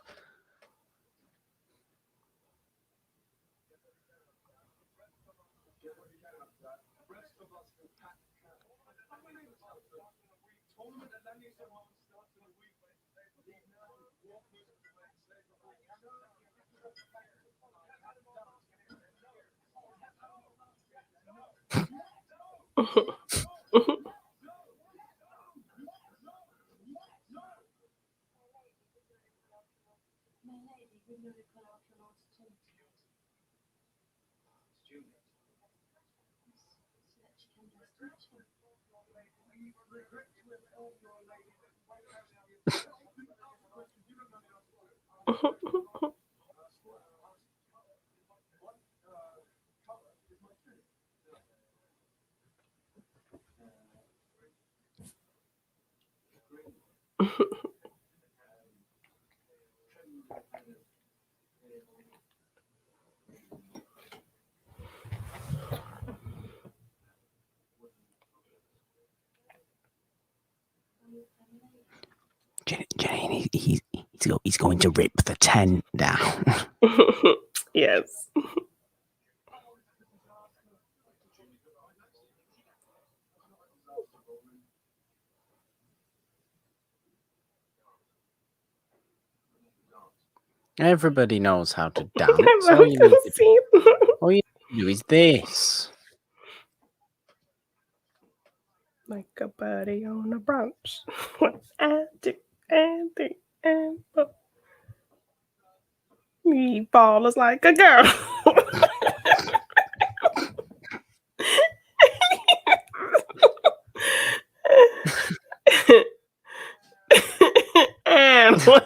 S1: Jane, he's going to rip the tent down.
S2: Yes.
S1: Everybody knows how to dance. All you need to do is this.
S2: Like a buddy on a brunch. And do, and do, and boom. Me ball is like a girl. And one,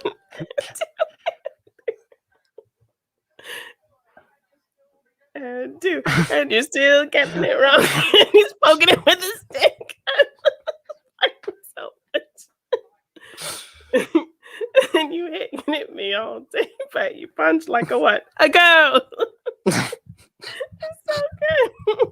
S2: and two, and you're still getting it wrong. And he's poking it with a stick. So much. And you hit me all day, but you punch like a what? A girl. It's so good.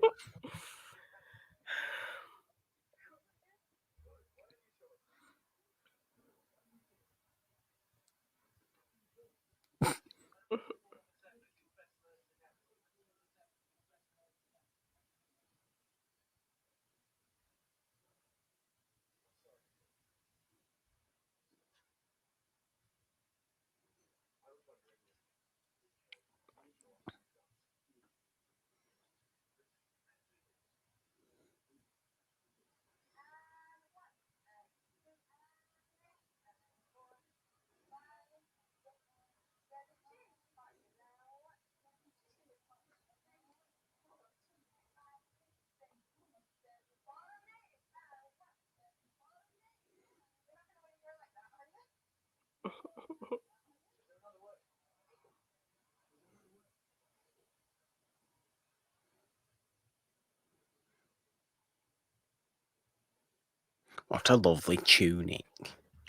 S1: What a lovely tuning.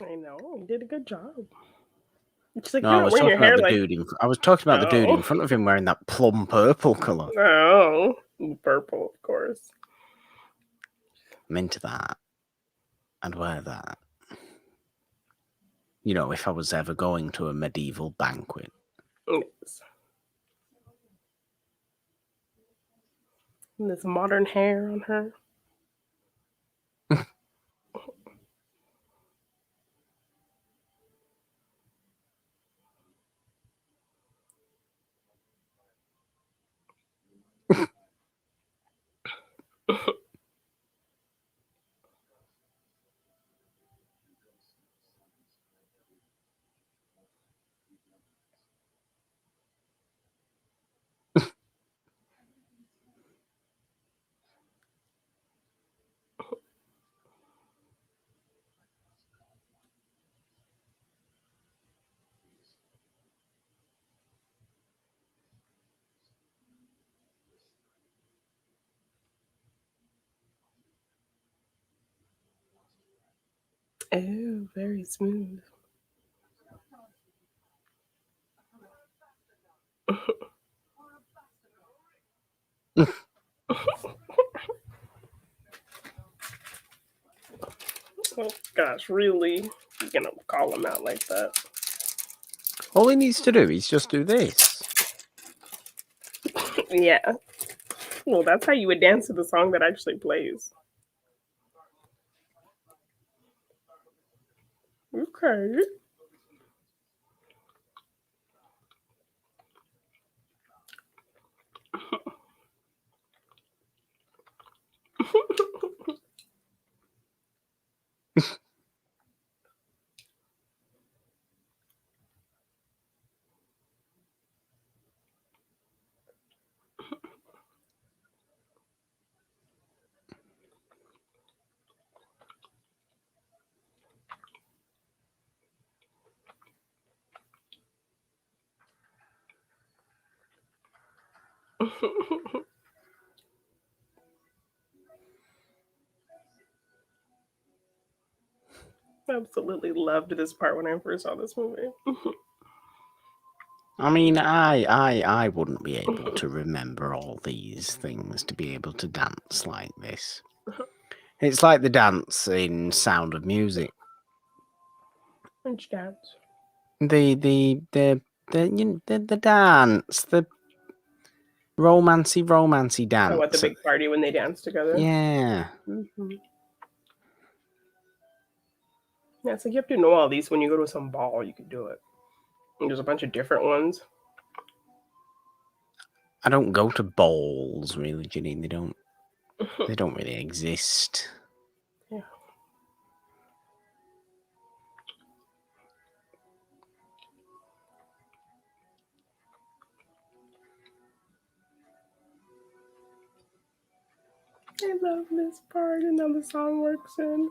S2: I know, you did a good job. It's like
S1: No,
S2: you're
S1: I
S2: not
S1: was
S2: wearing
S1: talking
S2: your hair
S1: about the
S2: like
S1: dude. I was talking about the dude
S2: no.
S1: in front of him wearing that plum purple colour.
S2: No, purple, of course.
S1: I'm into that. I'd wear that. You know, if I was ever going to a medieval banquet.
S2: Yes. And this modern hair on her. Oh, very smooth. Oh gosh, really? You're gonna call him out like that?
S1: All he needs to do is just do this.
S2: Yeah. Well, that's how you would dance to the song that actually plays. Okay. Absolutely loved this part when I first saw this movie.
S1: I mean, I wouldn't be able to remember all these things to be able to dance like this. It's like the dance in Sound of Music.
S2: Which dance?
S1: The dance, the romancy dance.
S2: Oh, at the big party when they dance together.
S1: Yeah.
S2: Mm-hmm. Yeah, it's like you have to know all these when you go to some ball. You can do it. And there's a bunch of different ones.
S1: I don't go to balls, really, Janine. They don't really exist.
S2: Yeah. I love this part, and then the song works in.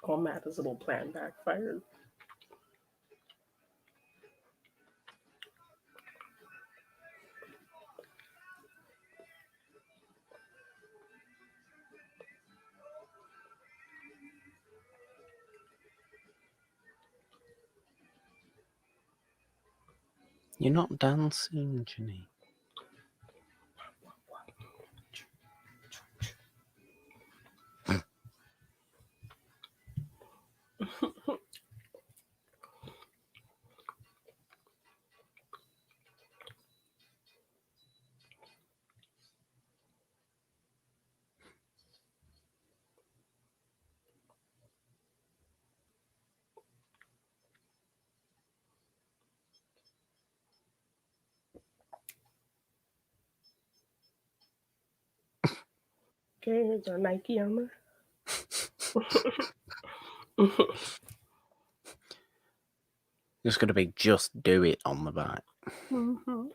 S2: Oh, Matt's little plan backfired.
S1: You're not dancing, Janine.
S2: Okay, here's our Nike armor.
S1: There's going to be "Just Do It" on the back.
S2: Mm-hmm.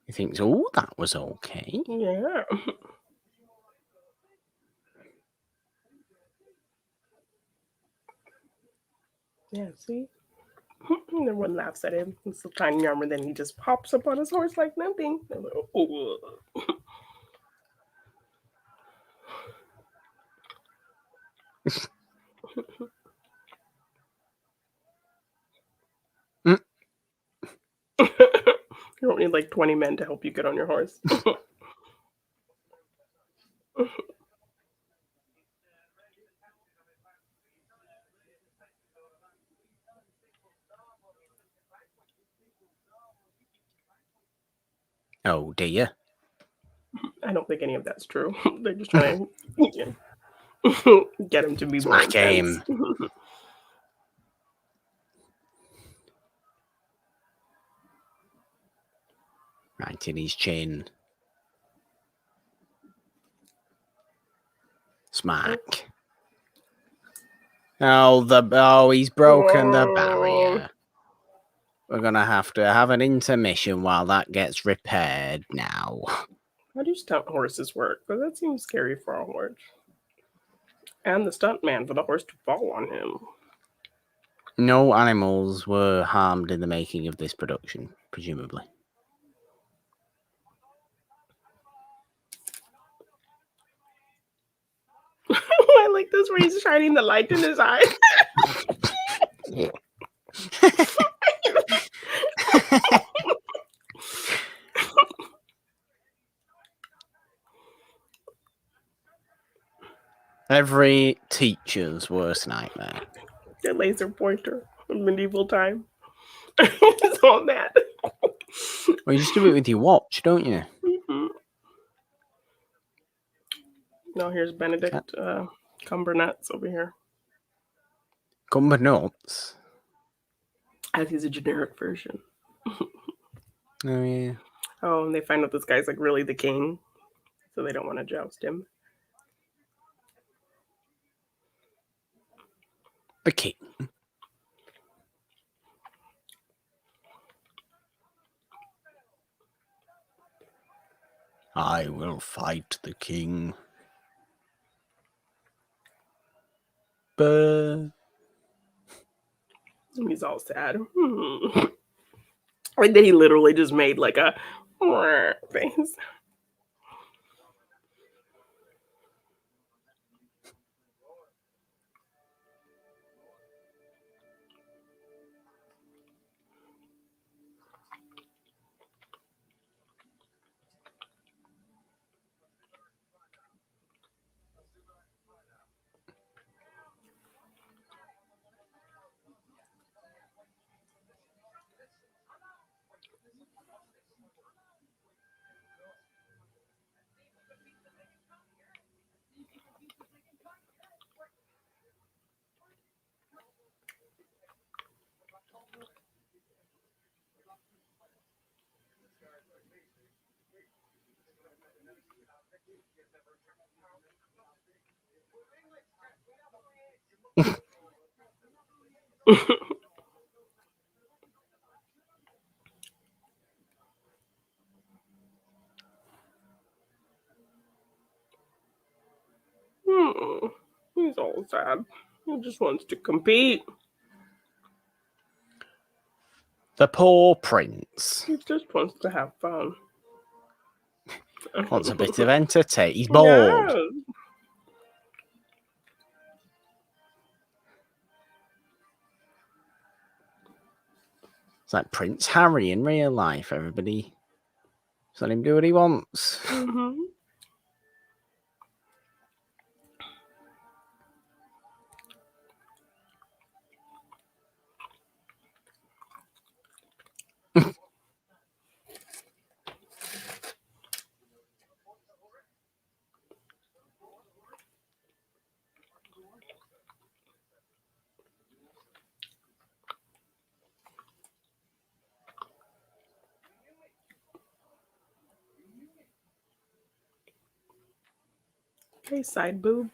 S1: He thinks, oh, that was okay.
S2: Yeah. Yeah, see? Everyone laughs at him. He's so tiny arm, and then he just pops up on his horse like nothing. Like, oh. You don't need like 20 men to help you get on your horse.
S1: Oh dear.
S2: I don't think any of that's true. They're just trying to get him to be more intense.
S1: Right in his chin. Smack. Oh, he's broken the barrier. We're going to have an intermission while that gets repaired now.
S2: How do stunt horses work? Because that seems scary for a horse. And the stunt man for the horse to fall on him.
S1: No animals were harmed in the making of this production, presumably.
S2: I like this where he's shining the light in his eye.
S1: Every teacher's worst nightmare.
S2: The laser pointer in medieval time. It's all that.
S1: Well, you just do it with your watch, don't you?
S2: Mm-hmm. No, here's Benedict Cumbernuts over here.
S1: Cumbernuts?
S2: I think he's a generic version.
S1: Oh, yeah.
S2: Oh, and they find out this guy's like really the king, so they don't want to joust him.
S1: The king? I will fight the king. But...
S2: he's all sad. And then he literally just made like a face. He's all sad. He just wants to compete.
S1: The poor prince.
S2: He just wants to have fun.
S1: Wants a bit of entertainment. He's bored.
S2: Yeah.
S1: It's like Prince Harry in real life. Everybody just let him do what he wants.
S2: Mm-hmm. Okay, side boob.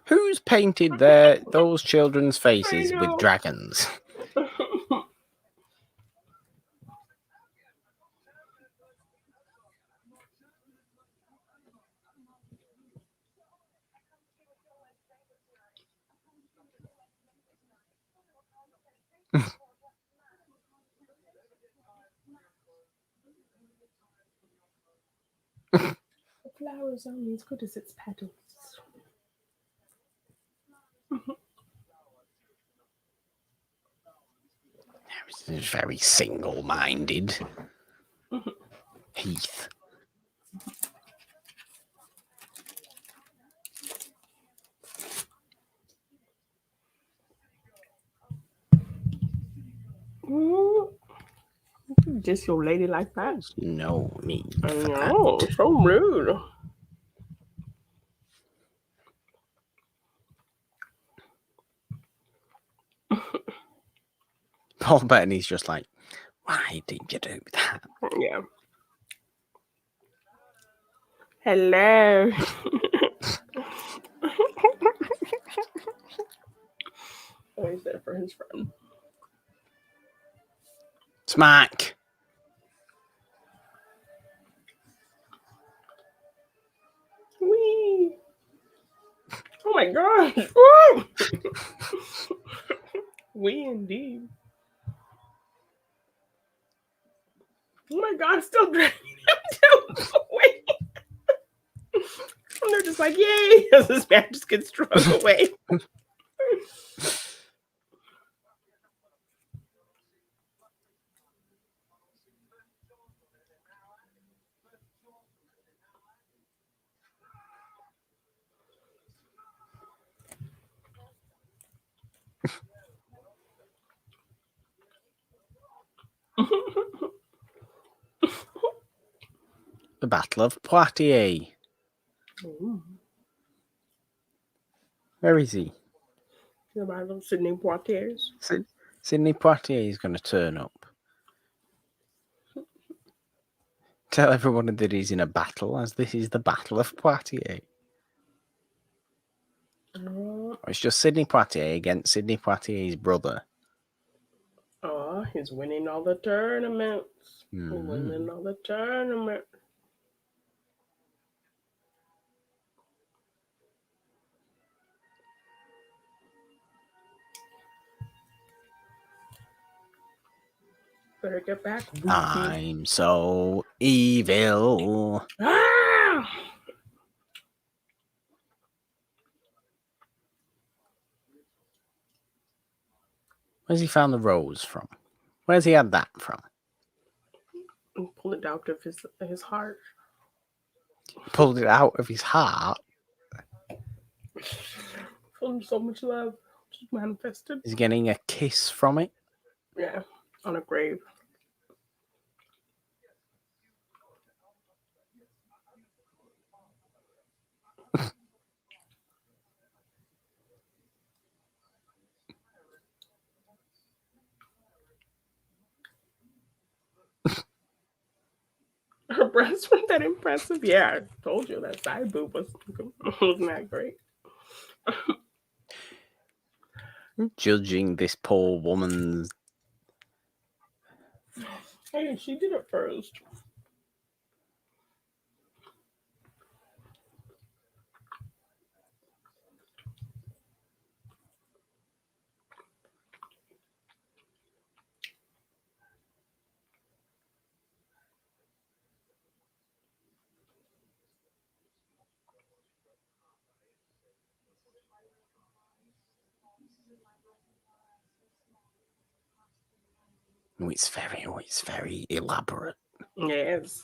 S1: Who's painted those children's faces with dragons?
S2: The flower is only as good as its petals.
S1: This is very single-minded. Heath.
S2: Just your lady like that.
S1: There's no need
S2: I
S1: for
S2: know,
S1: that.
S2: so rude.
S1: Paul Bettany's just like, why did you do that?
S2: Yeah. Hello. Oh, he's there for his friend.
S1: Smack.
S2: Wee. Oh my gosh. Wee indeed. Oh my god, still dragging him down. Wait. And they're just like, yay, as this man just gets dragged away.
S1: The Battle of Poitiers.
S2: Ooh.
S1: Where is he?
S2: The Battle of Sydney Poitiers.
S1: Sydney Poitiers is going to turn up. Tell everyone that he's in a battle, as this is the Battle of Poitiers. It's just Sydney Poitiers against Sydney Poitiers' brother.
S2: Oh, he's winning all the tournaments. Winning all the tournaments. Better get back.
S1: I'm so evil.
S2: Ah!
S1: Where's he found the rose from? Where's he had that from?
S2: And pulled it out of his heart.
S1: Pulled it out of his heart.
S2: Full of so much love. Just manifested.
S1: He's getting a kiss from it.
S2: Yeah, on a grave. Her breasts weren't that impressive. Yeah, I told you that side boob wasn't that great.
S1: Judging this poor woman's.
S2: Hey, she did it first.
S1: It's very elaborate.
S2: Yes.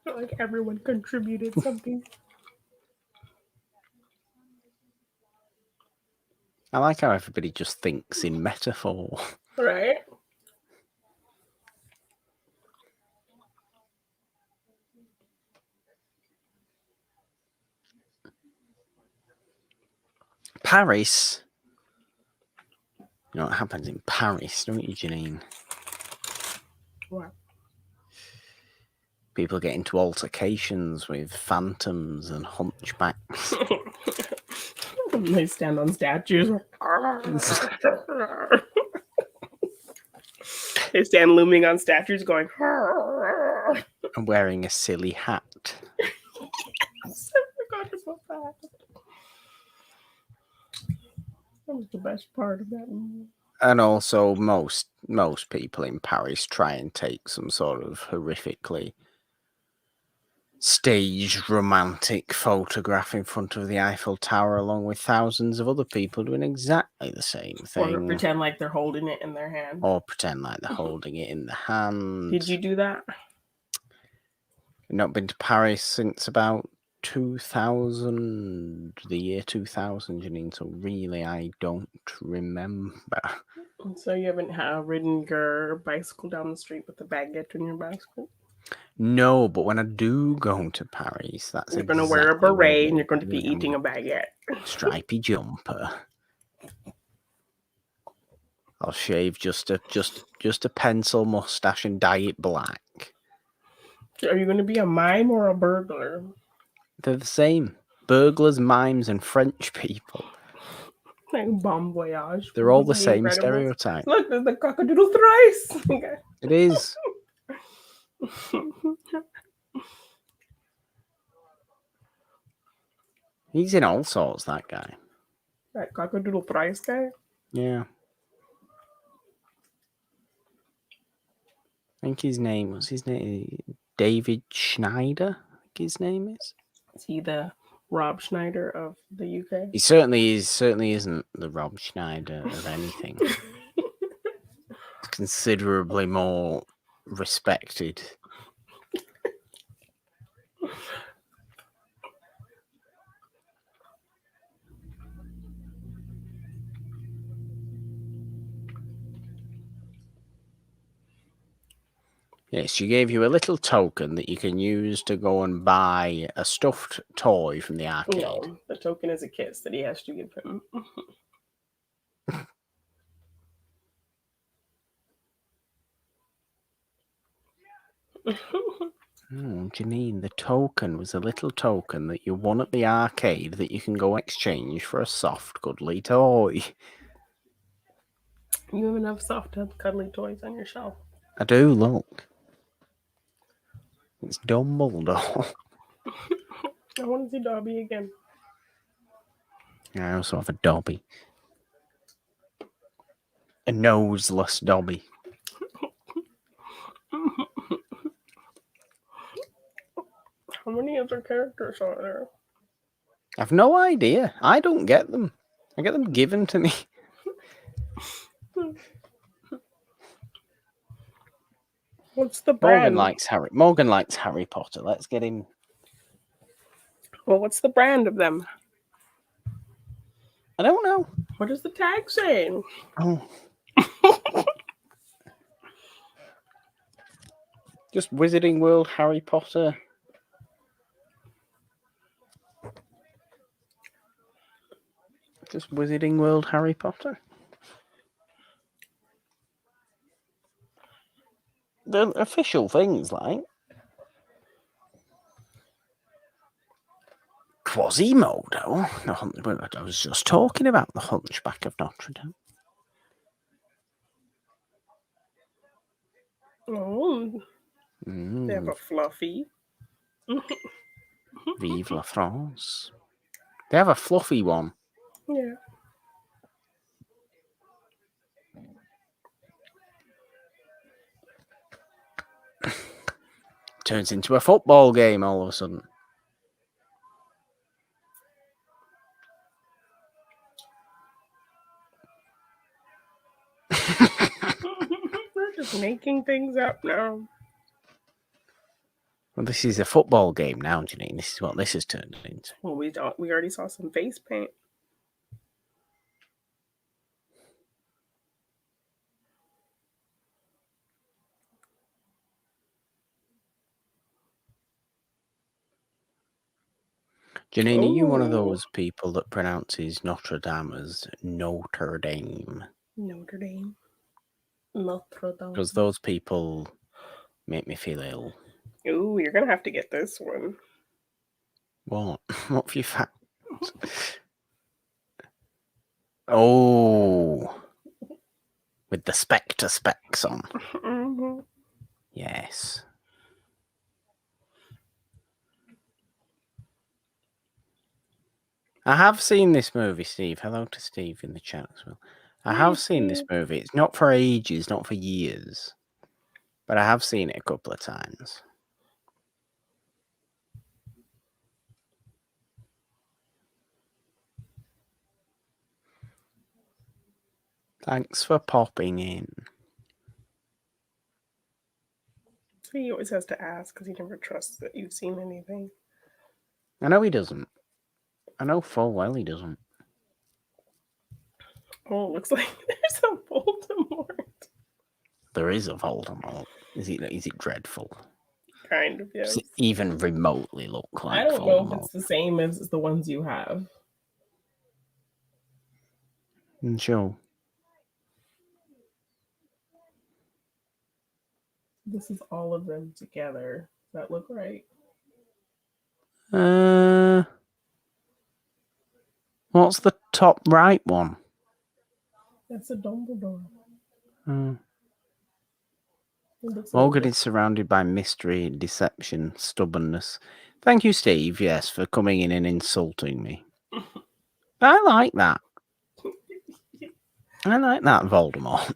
S2: Like everyone contributed something.
S1: I like how everybody just thinks in metaphor.
S2: Right?
S1: Paris. You know what happens in Paris, don't you, Janine?
S2: What?
S1: People get into altercations with phantoms and hunchbacks.
S2: They stand on statues. They stand looming on statues going.
S1: And wearing a silly hat.
S2: I forgot about that. That was the best part of that movie.
S1: And also, most people in Paris try and take some sort of horrifically staged romantic photograph in front of the Eiffel Tower, along with thousands of other people doing exactly the same thing.
S2: Or pretend like they're holding it in their hand.
S1: Or pretend like they're holding it in the hand.
S2: Did you do that?
S1: I've not been to Paris since about 2000, the year 2000, Janine, so really I don't remember.
S2: So you haven't ridden your bicycle down the street with a baguette in your bicycle?
S1: No, but when I do go to Paris, that's
S2: you're going to wear a beret and you're going to be eating a baguette.
S1: Stripy jumper. I'll shave just a pencil mustache and dye it black.
S2: Are you going to be a mime or a burglar?
S1: They're the same. Burglars, mimes, and French people.
S2: Like Bon Voyage.
S1: They're all the same stereotype.
S2: Look, there's the cockadoodle thrice. Okay.
S1: It is. He's in all sorts, that guy.
S2: That cockadoodle thrice guy?
S1: Yeah. I think his name was David Schneider, I think his name is.
S2: Is he the Rob Schneider of the UK?
S1: He certainly isn't the Rob Schneider of anything. Considerably more respected. Yes, she gave you a little token that you can use to go and buy a stuffed toy from the arcade.
S2: No, the token is a kiss that he has to give him.
S1: Oh, Janine, the token was a little token that you won at the arcade that you can go exchange for a soft, cuddly toy.
S2: You have enough soft, cuddly toys on your shelf.
S1: I do, look. It's Dumbledore.
S2: I want to see Dobby again.
S1: I also have a Dobby. A noseless Dobby.
S2: How many other characters are there?
S1: I've no idea. I don't get them. I get them given to me.
S2: What's the brand?
S1: Morgan likes Harry Potter. Let's get him.
S2: Well, what's the brand of them?
S1: I don't know.
S2: What does the tag say?
S1: Oh. Just Wizarding World Harry Potter. Just Wizarding World Harry Potter. The official things like Quasimodo. I was just talking about the Hunchback of Notre Dame.
S2: Oh, they have a fluffy.
S1: Vive la France. They have a fluffy one.
S2: Yeah.
S1: Turns into a football game all of a sudden.
S2: We're just making things up now.
S1: Well, this is a football game now, Janine. This is what this has turned into.
S2: Well, we already saw some face paint.
S1: Janine, are you one of those people that pronounces Notre Dame as Notre Dame?
S2: Notre Dame. Notre Dame.
S1: Because those people make me feel ill.
S2: Ooh, you're gonna have to get this one.
S1: What? What have you found? Oh, with the Spectre specs on.
S2: Mm-hmm.
S1: Yes. I have seen this movie, Steve. Hello to Steve in the chat as well. I have seen this movie. It's not for ages, not for years, but I have seen it a couple of times. Thanks for popping in.
S2: So he always has to ask because he never trusts that you've seen anything.
S1: I know he doesn't. I know full well he doesn't.
S2: Oh, it looks like there's a Voldemort.
S1: There is a Voldemort. Is it dreadful?
S2: Kind of, yes.
S1: Does it even remotely look like
S2: I don't
S1: Voldemort?
S2: know if it's the same as the ones you have.
S1: Sure.
S2: This is all of them together. Does that look right?
S1: What's the top right one?
S2: That's a Dumbledore.
S1: Morgan is surrounded by mystery, deception, stubbornness. Thank you, Steve, yes, for coming in and insulting me. I like that. I like that, Voldemort.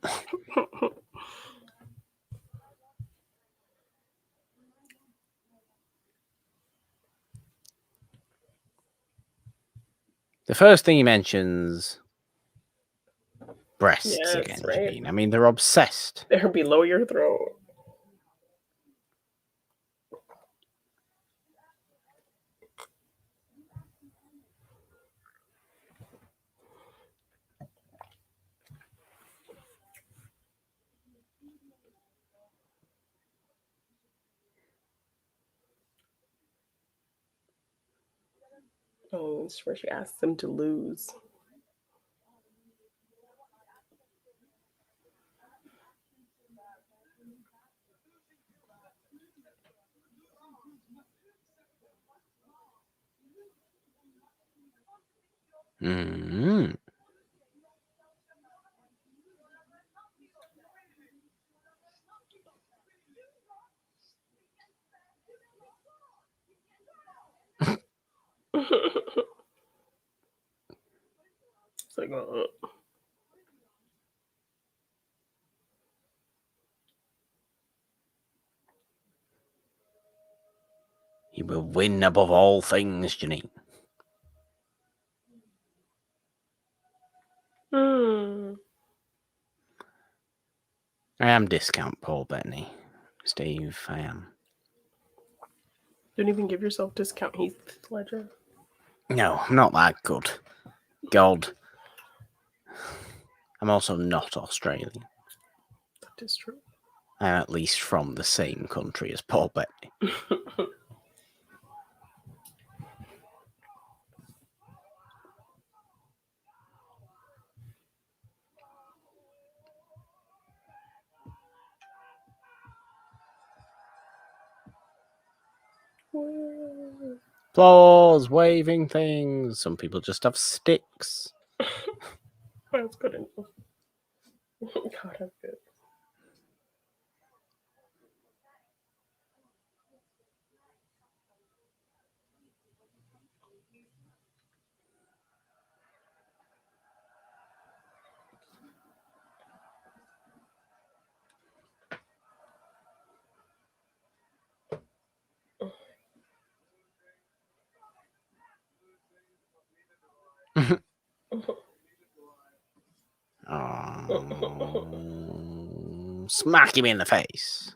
S1: The first thing he mentions, breasts again, right? Janine. I mean, they're obsessed.
S2: They're below your throat. Oh, it's where she asks them to lose.
S1: Mm-hmm.
S2: It's like,
S1: You will win above all things, Janine. I am discount Paul Bettany. Steve, I am.
S2: Don't even give yourself discount Heath Ledger.
S1: No, I'm not that good. God. I'm also not Australian.
S2: That is true.
S1: I'm at least from the same country as Paul Bettany. Applause, waving things. Some people just have sticks.
S2: That's good enough. God, I'm good.
S1: Smack him in the face.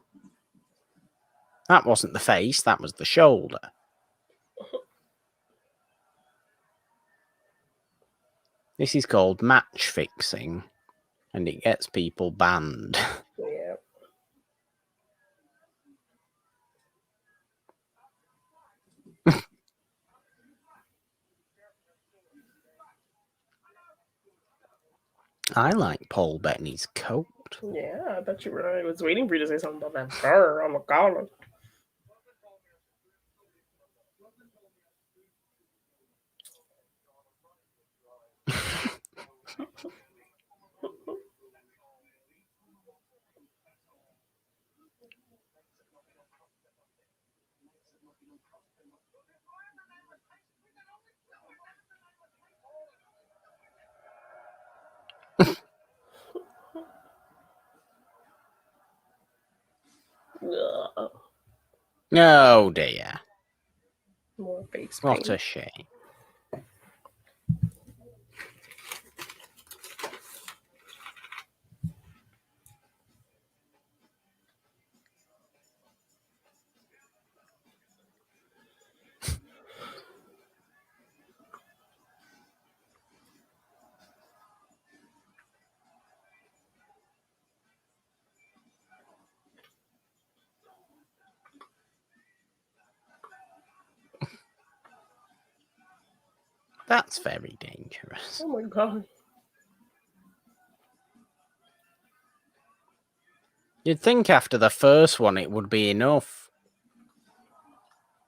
S1: That wasn't the face, that was the shoulder. This is called match fixing, and it gets people banned.
S2: Yeah.
S1: I like Paul Bettany's coat.
S2: Yeah, I thought you were. I was waiting for you to say something about that fur on the collar.
S1: Oh dear.
S2: More face
S1: What
S2: paint.
S1: a shame. That's very dangerous.
S2: Oh my god.
S1: You'd think after the first one it would be enough.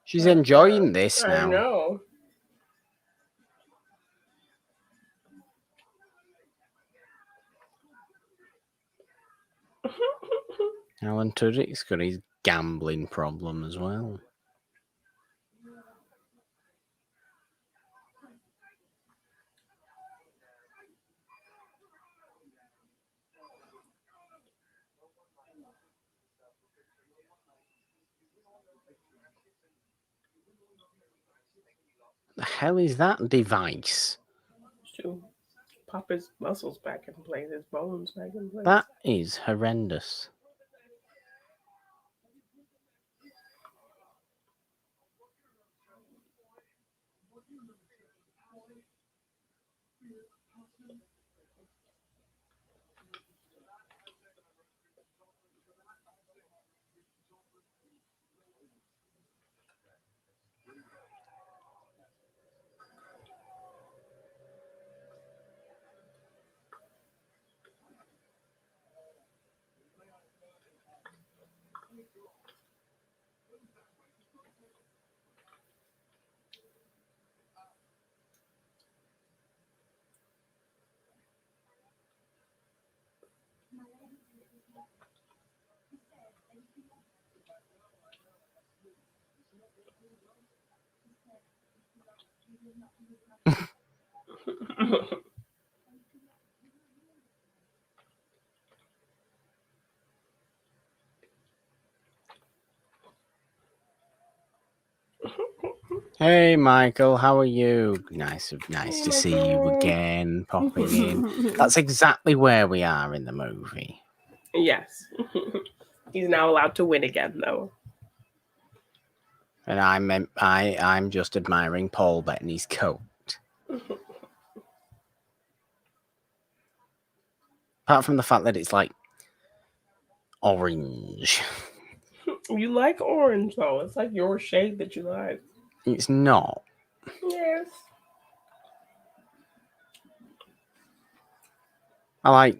S1: She's enjoying this now.
S2: I know.
S1: Alan Tudyk's got his gambling problem as well. The hell is that device?
S2: To pop his muscles back in place, his bones back in place.
S1: That is horrendous. Hey Michael, how are you? Nice to see you again, popping in. That's exactly where we are in the movie.
S2: Yes. He's now allowed to win again, though.
S1: And I'm just admiring Paul Bettany's coat. Apart from the fact that it's like orange.
S2: You like orange, though. It's like your shade that you like.
S1: It's not.
S2: Yes.
S1: I like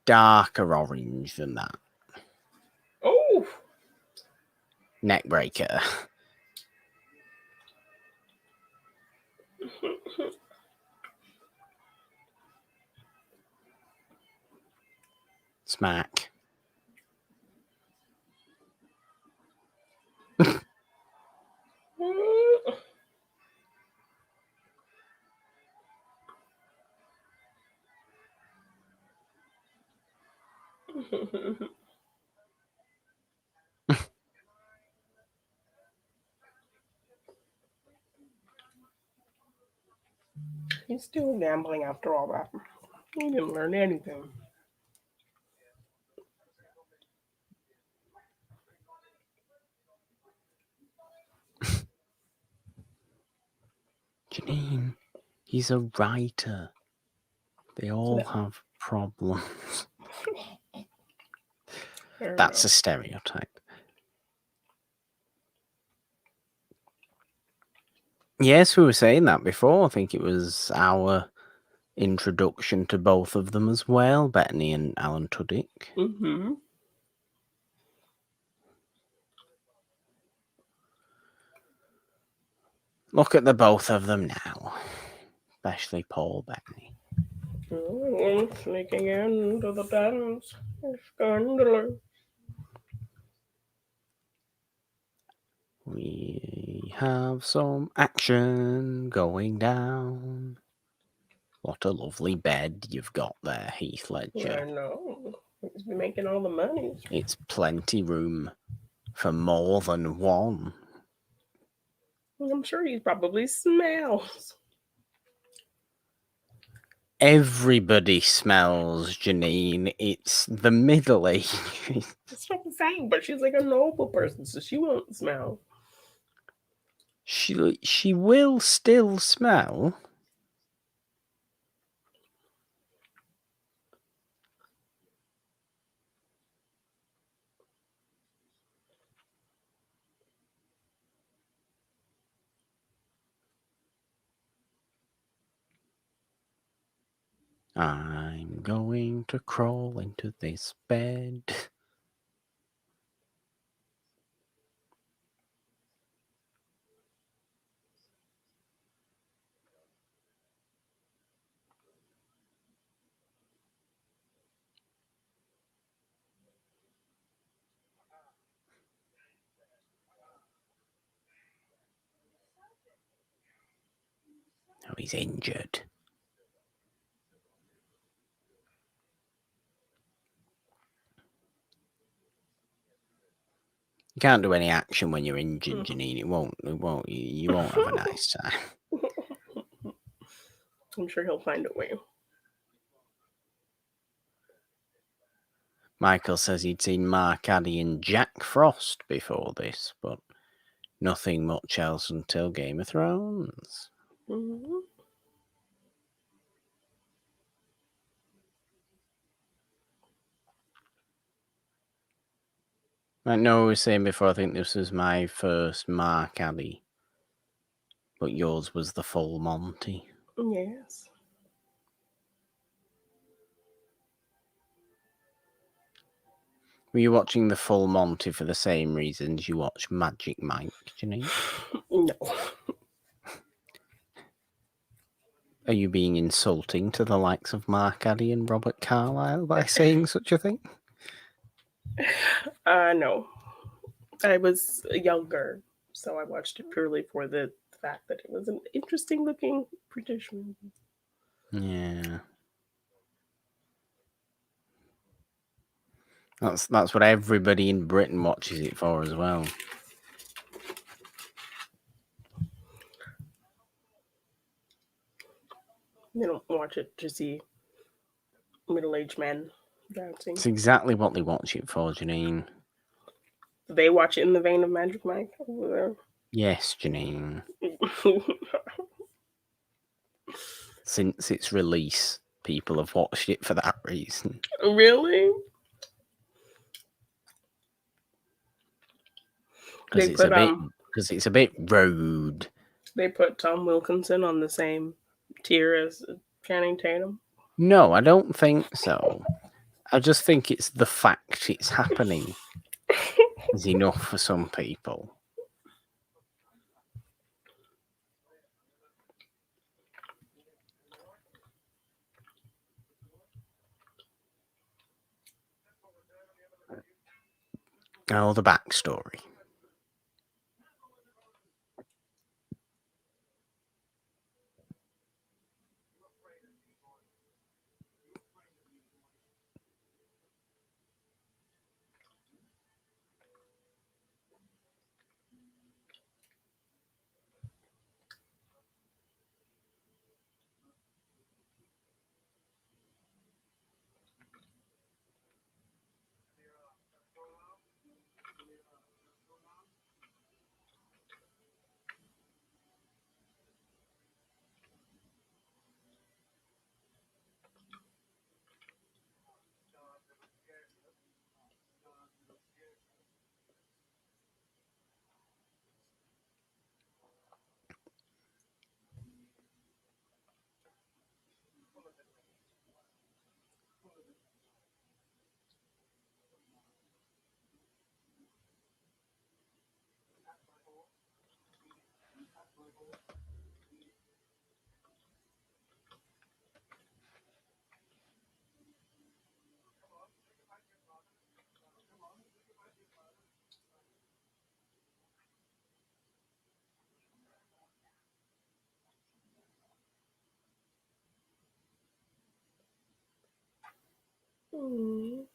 S1: darker orange than that.
S2: Oh.
S1: Neckbreaker. Smack.
S2: He's still gambling after all that. He didn't learn anything.
S1: Janine, he's a writer. They all have problems. That's a stereotype. Yes, we were saying that before. I think it was our introduction to both of them as well, Bettany and Alan Tudyk.
S2: Mm-hmm.
S1: Look at the both of them now, especially Paul Bettany.
S2: Oh, sneaking into the dance. Scandalous.
S1: We have some action going down. What a lovely bed you've got there, Heath Ledger.
S2: I know. He's been making all the money.
S1: It's plenty room for more than one.
S2: I'm sure he probably smells.
S1: Everybody smells, Janine. It's the middle age.
S2: That's what I'm saying, but she's like a noble person, so she won't smell.
S1: She will still smell. I'm going to crawl into this bed. Oh, he's injured. You can't do any action when you're injured, Janine. You won't have a nice time.
S2: I'm sure he'll find a way.
S1: Michael says he'd seen Mark Addy and Jack Frost before this, but nothing much else until Game of Thrones.
S2: Mm-hmm.
S1: I know I was saying before, I think this was my first Mark Addy, but yours was the full Monty.
S2: Yes.
S1: Were you watching the full Monty for the same reasons you watch Magic Mike, Janine?
S2: No.
S1: Are you being insulting to the likes of Mark Addy and Robert Carlyle by saying such a thing?
S2: No. I was younger, so I watched it purely for the fact that it was an interesting looking British movie.
S1: Yeah. That's what everybody in Britain watches it for as well.
S2: They don't watch it to see middle-aged men dancing.
S1: It's exactly what they watch it for, Janine.
S2: They watch it in the vein of Magic Mike.
S1: Yes, Janine. Since its release, people have watched it for that reason.
S2: Really?
S1: Because it's a bit rude.
S2: They put Tom Wilkinson on the same tier as Channing Tatum.
S1: No, I don't think so. I just think it's the fact it's happening is enough for some people. Oh, the backstory.
S2: Mm.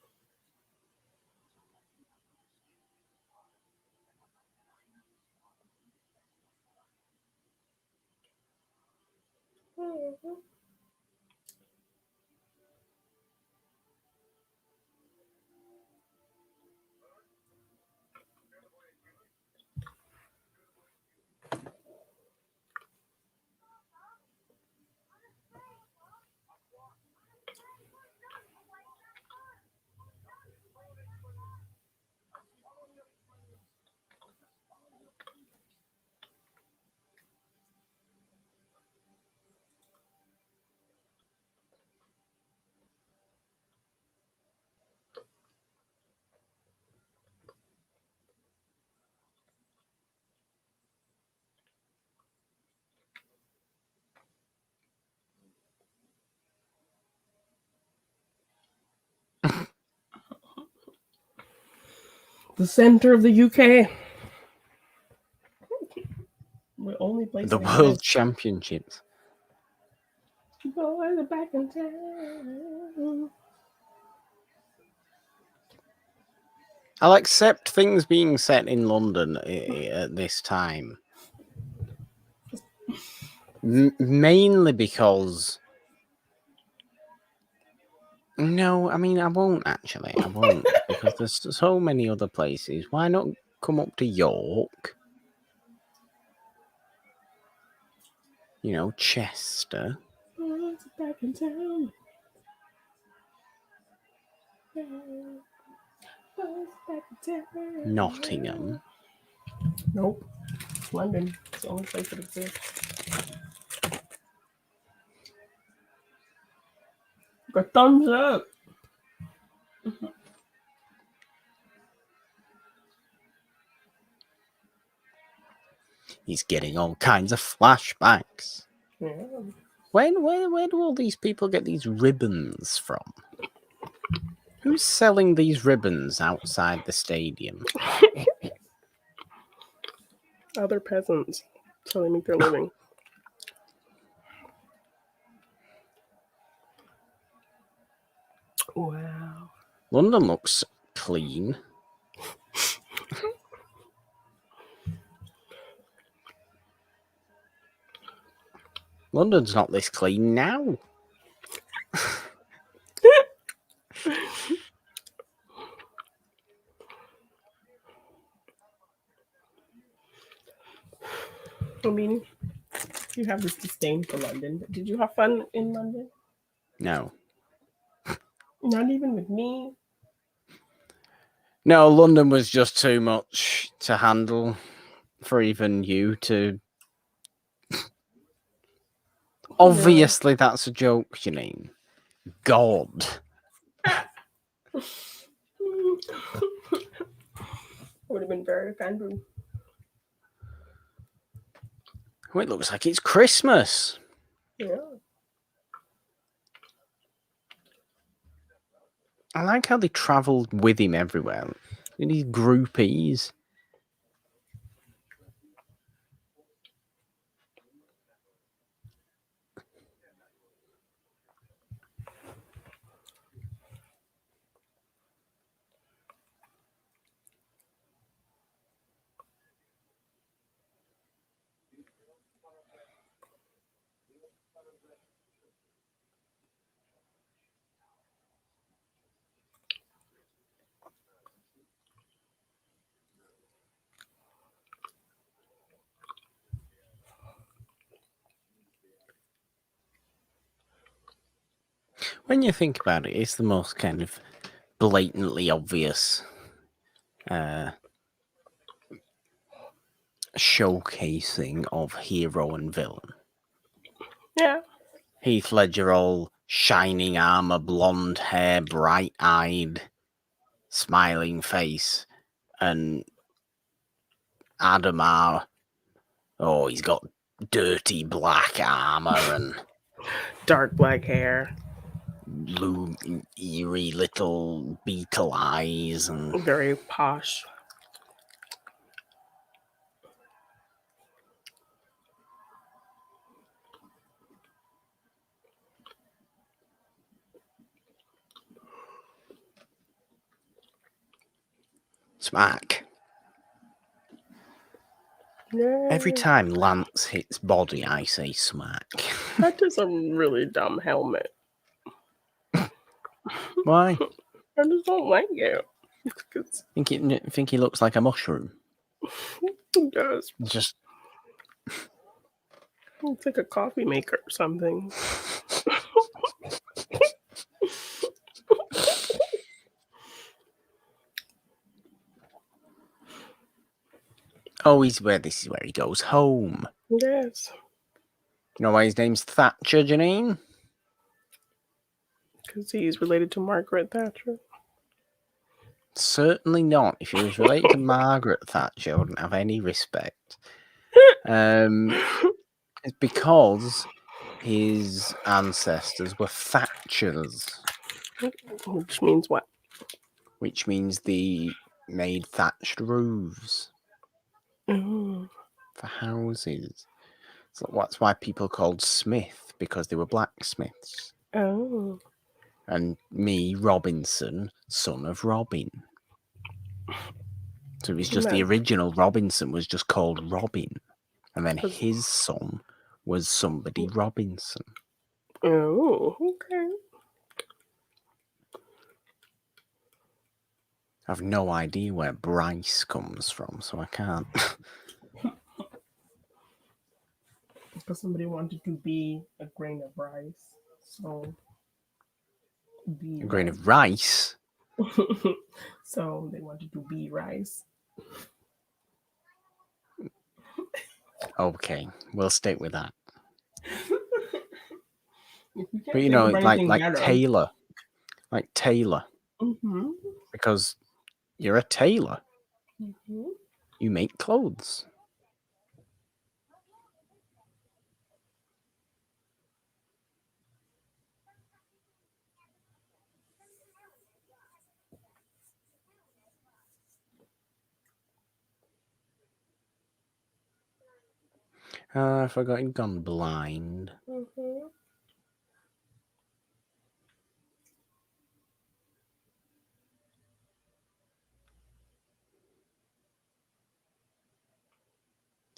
S2: The center of the UK. The only place
S1: The
S2: I
S1: World
S2: exist.
S1: Championships.
S2: Boys are back in town.
S1: I'll accept things being set in London at this time. Mainly because... No, I mean, I won't actually. I won't. Because there's so many other places. Why not come up to York? You know, Chester.
S2: Boys are back in town. Boys are back in town.
S1: Nottingham.
S2: Nope. London. It's the only place that exists. Got thumbs up.
S1: He's getting all kinds of flashbacks.
S2: Yeah.
S1: Where do all these people get these ribbons from? Who's selling these ribbons outside the stadium?
S2: Other peasants. So they make their living. Wow.
S1: London looks clean. London's not this clean now.
S2: I mean, you have this disdain for London, but did you have fun in London?
S1: No.
S2: Not even with me.
S1: No, London was just too much to handle for even you to... Obviously, that's a joke, Janine. God.
S2: Would have been very offended.
S1: Oh, it looks like it's Christmas.
S2: Yeah.
S1: I like how they travelled with him everywhere. These groupies. When you think about it, it's the most kind of blatantly obvious showcasing of hero and villain.
S2: Yeah.
S1: Heath Ledger, all shining armor, blonde hair, bright-eyed, smiling face, and Adamar, oh, he's got dirty black armor and
S2: dark black hair,
S1: blue, eerie little beetle eyes, and
S2: very posh.
S1: Smack.
S2: Yeah.
S1: Every time Lance hits body, I say smack.
S2: That is a really dumb helmet.
S1: Why?
S2: I just don't like it.
S1: Think he looks like a mushroom?
S2: It does.
S1: Just.
S2: It's like a coffee maker or something.
S1: Oh, this is where he goes home.
S2: Yes.
S1: You know why his name's Thatcher, Janine?
S2: Because he's related to Margaret Thatcher.
S1: Certainly not. If he was related to Margaret Thatcher, I wouldn't have any respect. It's because his ancestors were Thatchers.
S2: Which means what?
S1: Which means they made thatched roofs for houses. So that's why people called Smith, because they were blacksmiths.
S2: Oh.
S1: And me, Robinson, son of Robin. So it was just the original Robinson was just called Robin. And then his son was somebody Robinson.
S2: Oh, okay.
S1: I have no idea where Bryce comes from, so I can't.
S2: Because somebody wanted to be a grain of rice. So
S1: A grain of rice?
S2: So they wanted to be rice.
S1: Okay, we'll stick with that.
S2: But you know,
S1: like Taylor. Like Taylor.
S2: Mm-hmm.
S1: Because you're a tailor.
S2: Mm-hmm.
S1: You make clothes. I forgot he'd gone blind.
S2: Mm-hmm.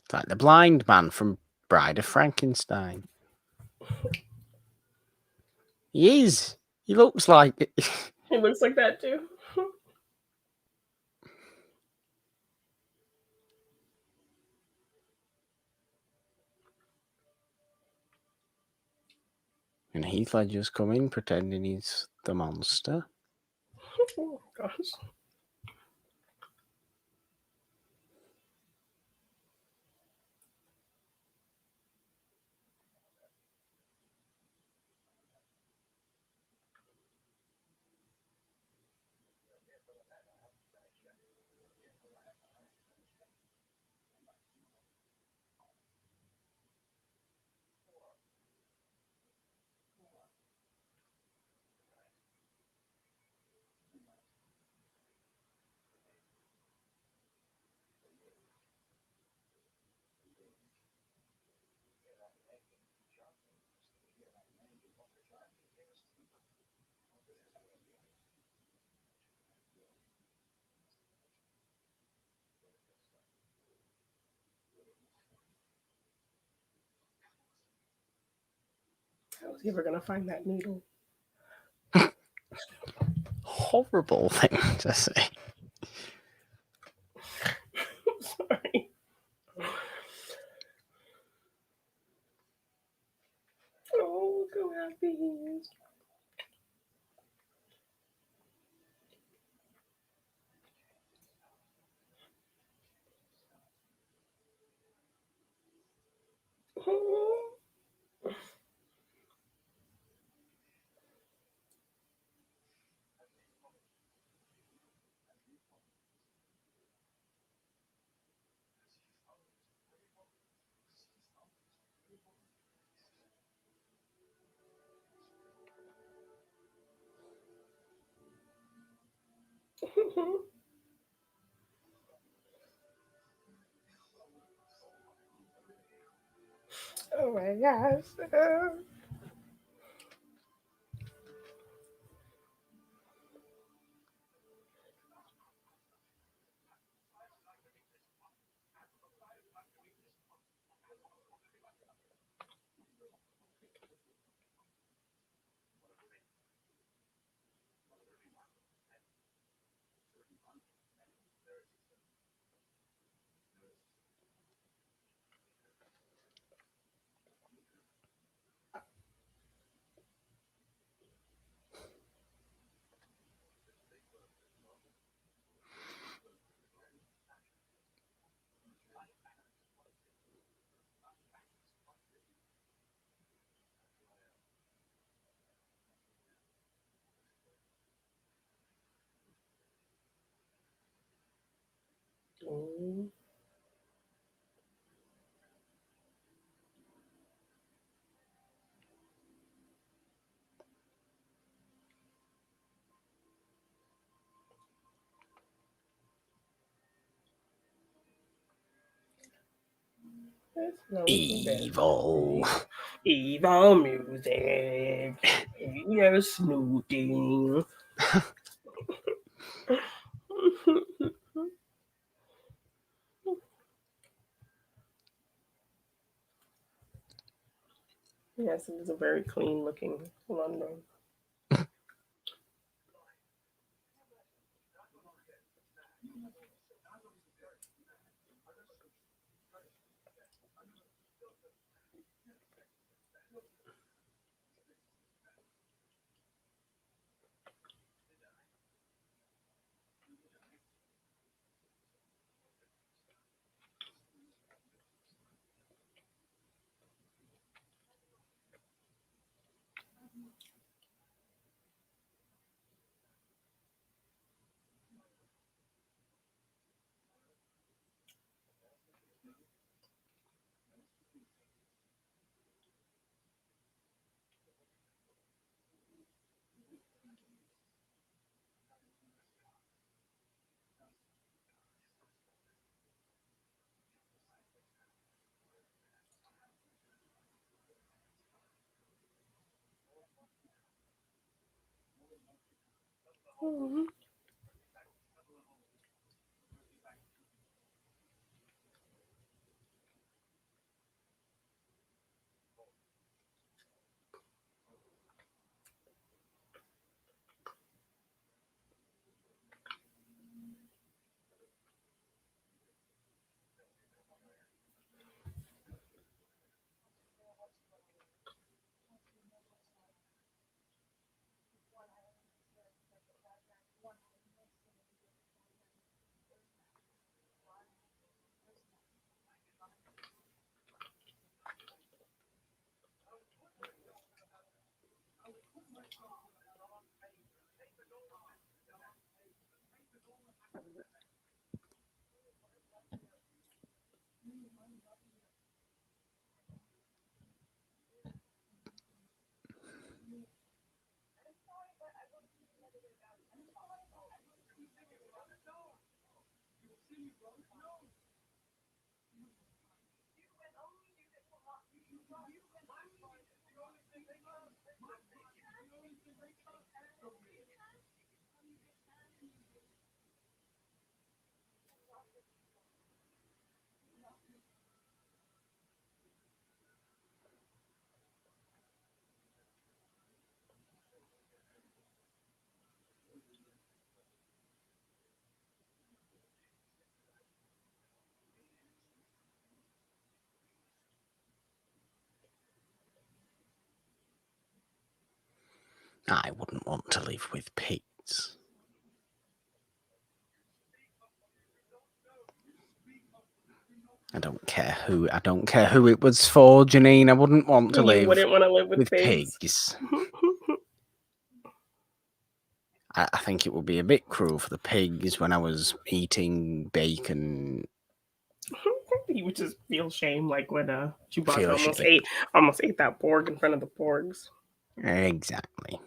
S1: It's like the blind man from Bride of Frankenstein. He is. He looks like it.
S2: He looks like that too.
S1: And Heath Ledger's coming pretending he's the monster.
S2: Oh gosh. How was he ever gonna find that needle?
S1: Horrible thing to say.
S2: Sorry. Oh, go happy. Oh my gosh. Mm.
S1: Evil.
S2: Evil music. You're snooting. Yes, it is a very clean looking London. Mhm.
S1: I wouldn't want to live with pigs. I don't care who it was for, Janine. I wouldn't want to
S2: You
S1: live
S2: wouldn't want to live with pigs.
S1: pigs. I think it would be a bit cruel for the pigs when I was eating bacon.
S2: You would just feel shame, like when Chewbacca
S1: Feel
S2: almost ate that porg in front of the porgs.
S1: Exactly.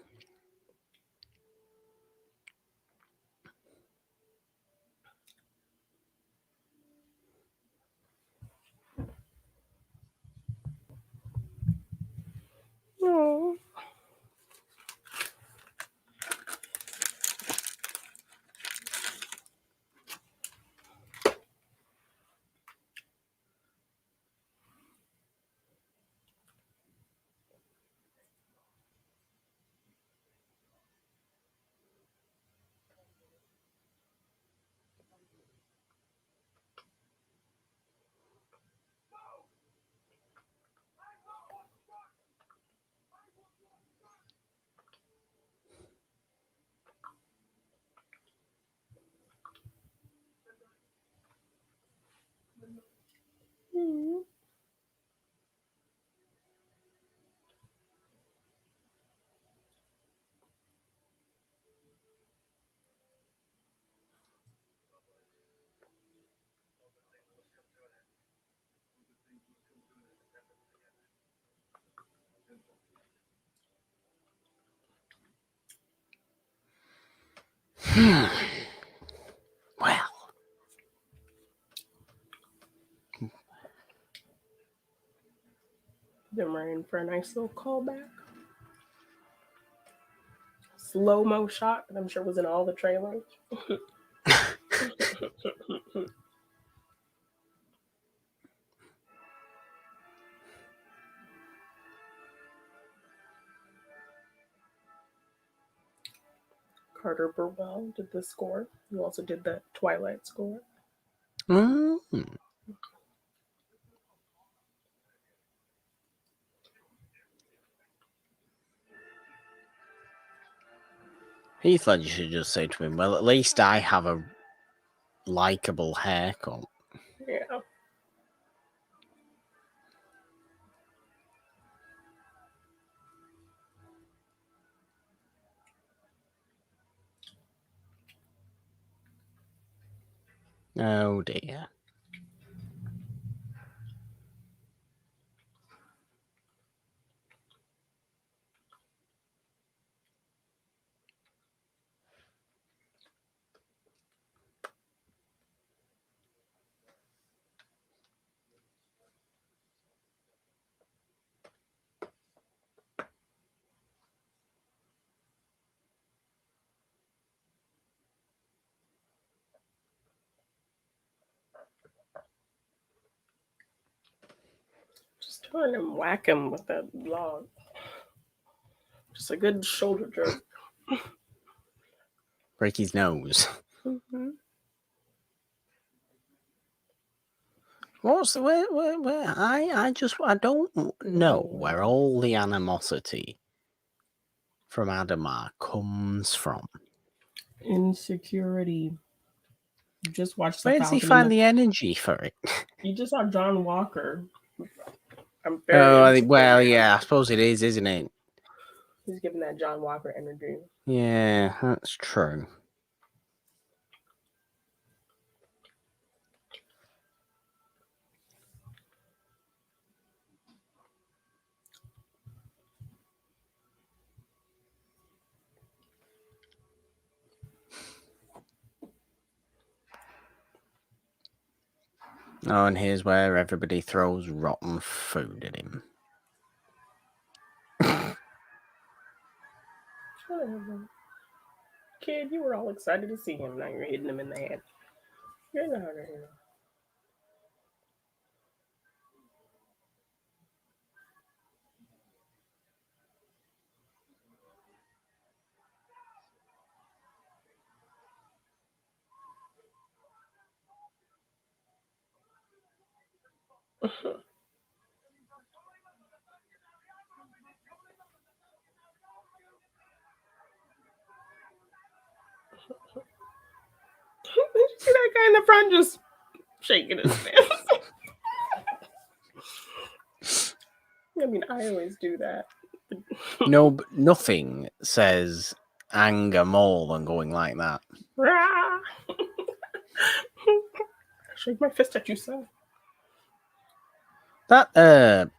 S2: Oh.
S1: Well.
S2: Then we're in for a nice little callback. Slow-mo shot that I'm sure was in all the trailers. Carter Burwell did the score. He also did the Twilight score.
S1: Mm. Heath Ledger should just say to him, well, at least I have a likable haircut.
S2: Yeah.
S1: Oh dear.
S2: Just turn and whack him with that log. Just a good shoulder jerk.
S1: Break his nose.
S2: Mm-hmm.
S1: What's the where? I don't know where all the animosity from Adamar comes from.
S2: Insecurity. You just watched the
S1: Where does he
S2: Falcon.
S1: find the energy for it?
S2: You just saw John Walker. I'm very
S1: well, yeah, I suppose it is, isn't it?
S2: He's giving that John Walker energy.
S1: Yeah, that's true. Oh, and here's where everybody throws rotten food at him.
S2: Kid, you were all excited to see him. Now you're hitting him in the head. You're not out of here. Did you see that guy in the front just shaking his fist? I mean, I always do that.
S1: No, nothing says anger more than going like that.
S2: Shake my fist at you, son.
S1: That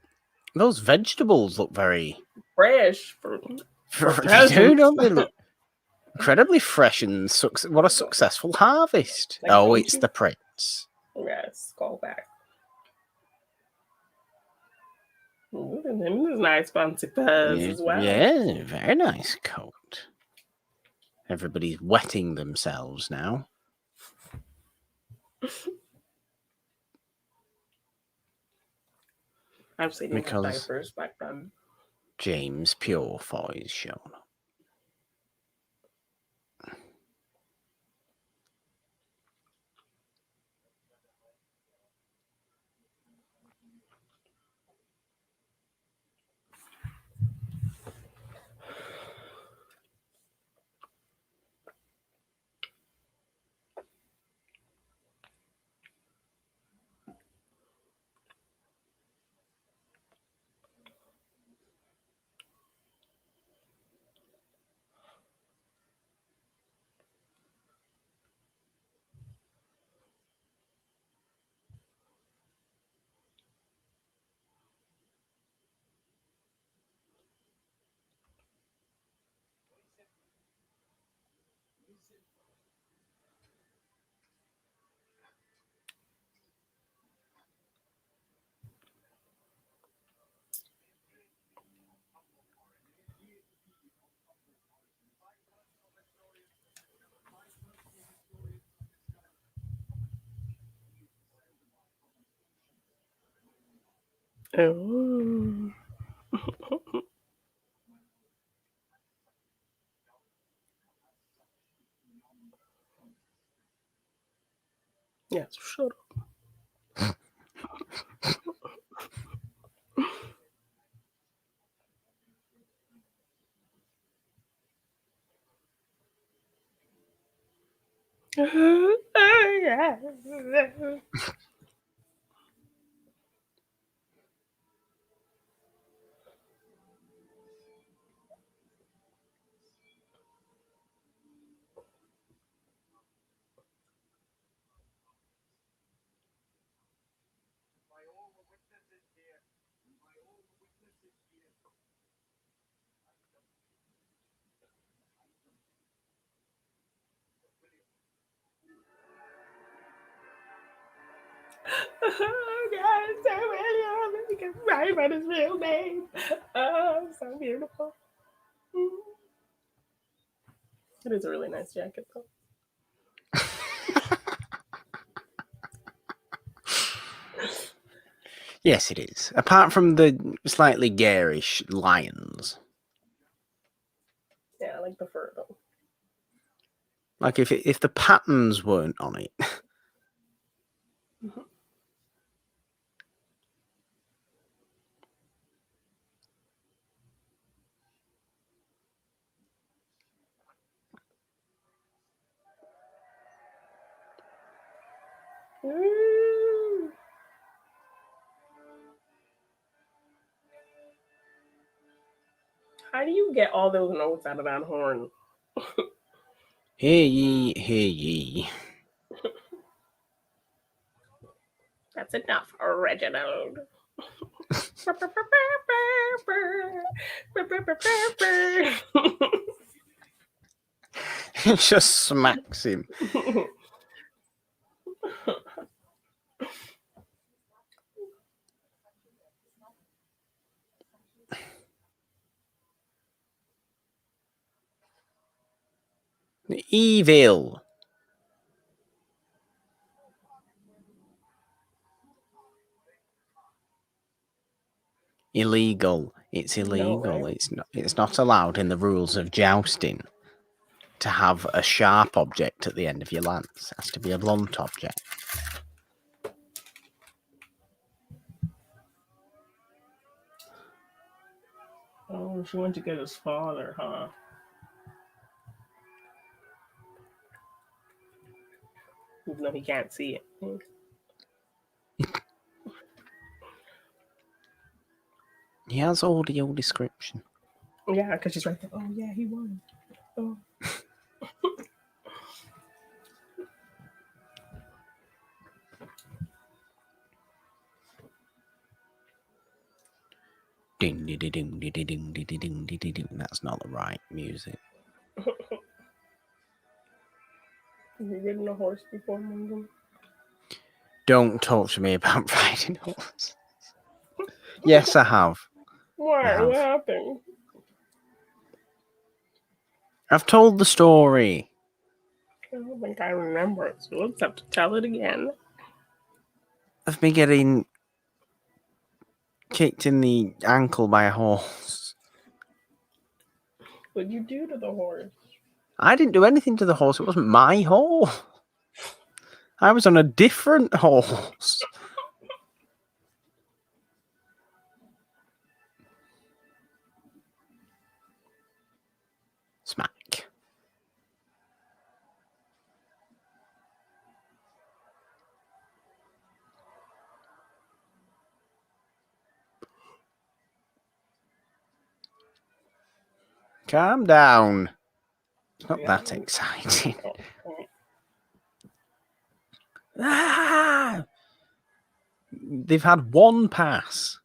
S1: those vegetables look very
S2: fresh
S1: for don't they look incredibly fresh and what a successful harvest. Like, oh, it's the prince.
S2: Yes, call back. Ooh, and him is nice fancy furs as well.
S1: Yeah, very nice coat. Everybody's wetting themselves now.
S2: I've seen him have diapers back then.
S1: James Purefoy is shown up.
S2: Oh. Yes, shut up. Oh God, it's so William. You can write about his real name. Oh, so beautiful. It is a really nice jacket, though.
S1: Yes, it is. Apart from the slightly garish lions.
S2: Yeah, I like the fur though.
S1: Like if the patterns weren't on it.
S2: How do you get all those notes out of that horn?
S1: Hear ye, hear ye.
S2: That's enough, Reginald.
S1: It just smacks him. Evil. Illegal. It's illegal.
S2: No, right?
S1: It's not allowed in the rules of jousting to have a sharp object at the end of your lance. It has to be a blunt object.
S2: Oh, she went to get his father, huh? Even though he can't see it.
S1: He has audio description.
S2: Yeah, because she's right there. Oh, yeah, he won. Oh.
S1: Ding ding ding ding ding ding ding ding ding ding. That's not the right music.
S2: Have you ridden a horse before, Morgan?
S1: Don't talk to me about riding horses. Yes, I have.
S2: Why? What happened?
S1: I've told the story.
S2: I don't think I remember it, so let's have to tell it again.
S1: Of me getting kicked in the ankle by a horse.
S2: What'd you do to the horse?
S1: I didn't do anything to the horse. It wasn't my horse. I was on a different horse. Smack. Calm down. It's not that exciting. Ah! They've had one pass.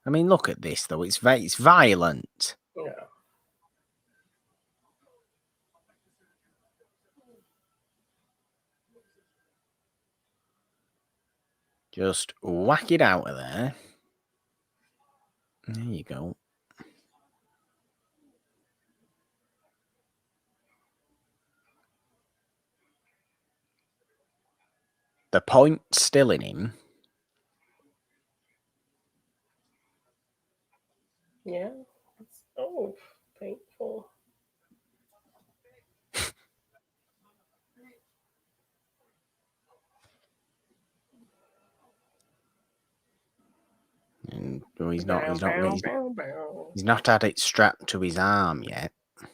S1: I mean, look at this, though. It's violent.
S2: Yeah.
S1: Just whack it out of there. There you go. The point's still in him.
S2: Yeah. It's so painful.
S1: And
S2: Bow, bow, bow, bow.
S1: he's not had it strapped to his arm yet.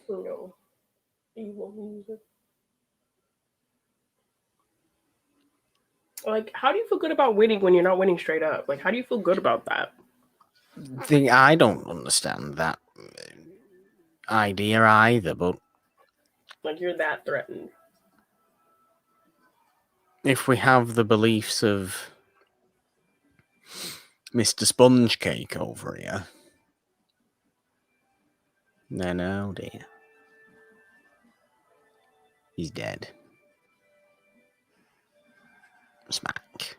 S2: No. Evil music. Like, how do you feel good about winning when you're not winning straight up? Like, how do you feel good about that?
S1: I don't understand that idea either, but
S2: Like, you're that threatened.
S1: if we have the beliefs of Mr. Sponge Cake over here, then oh dear. He's dead. Smack.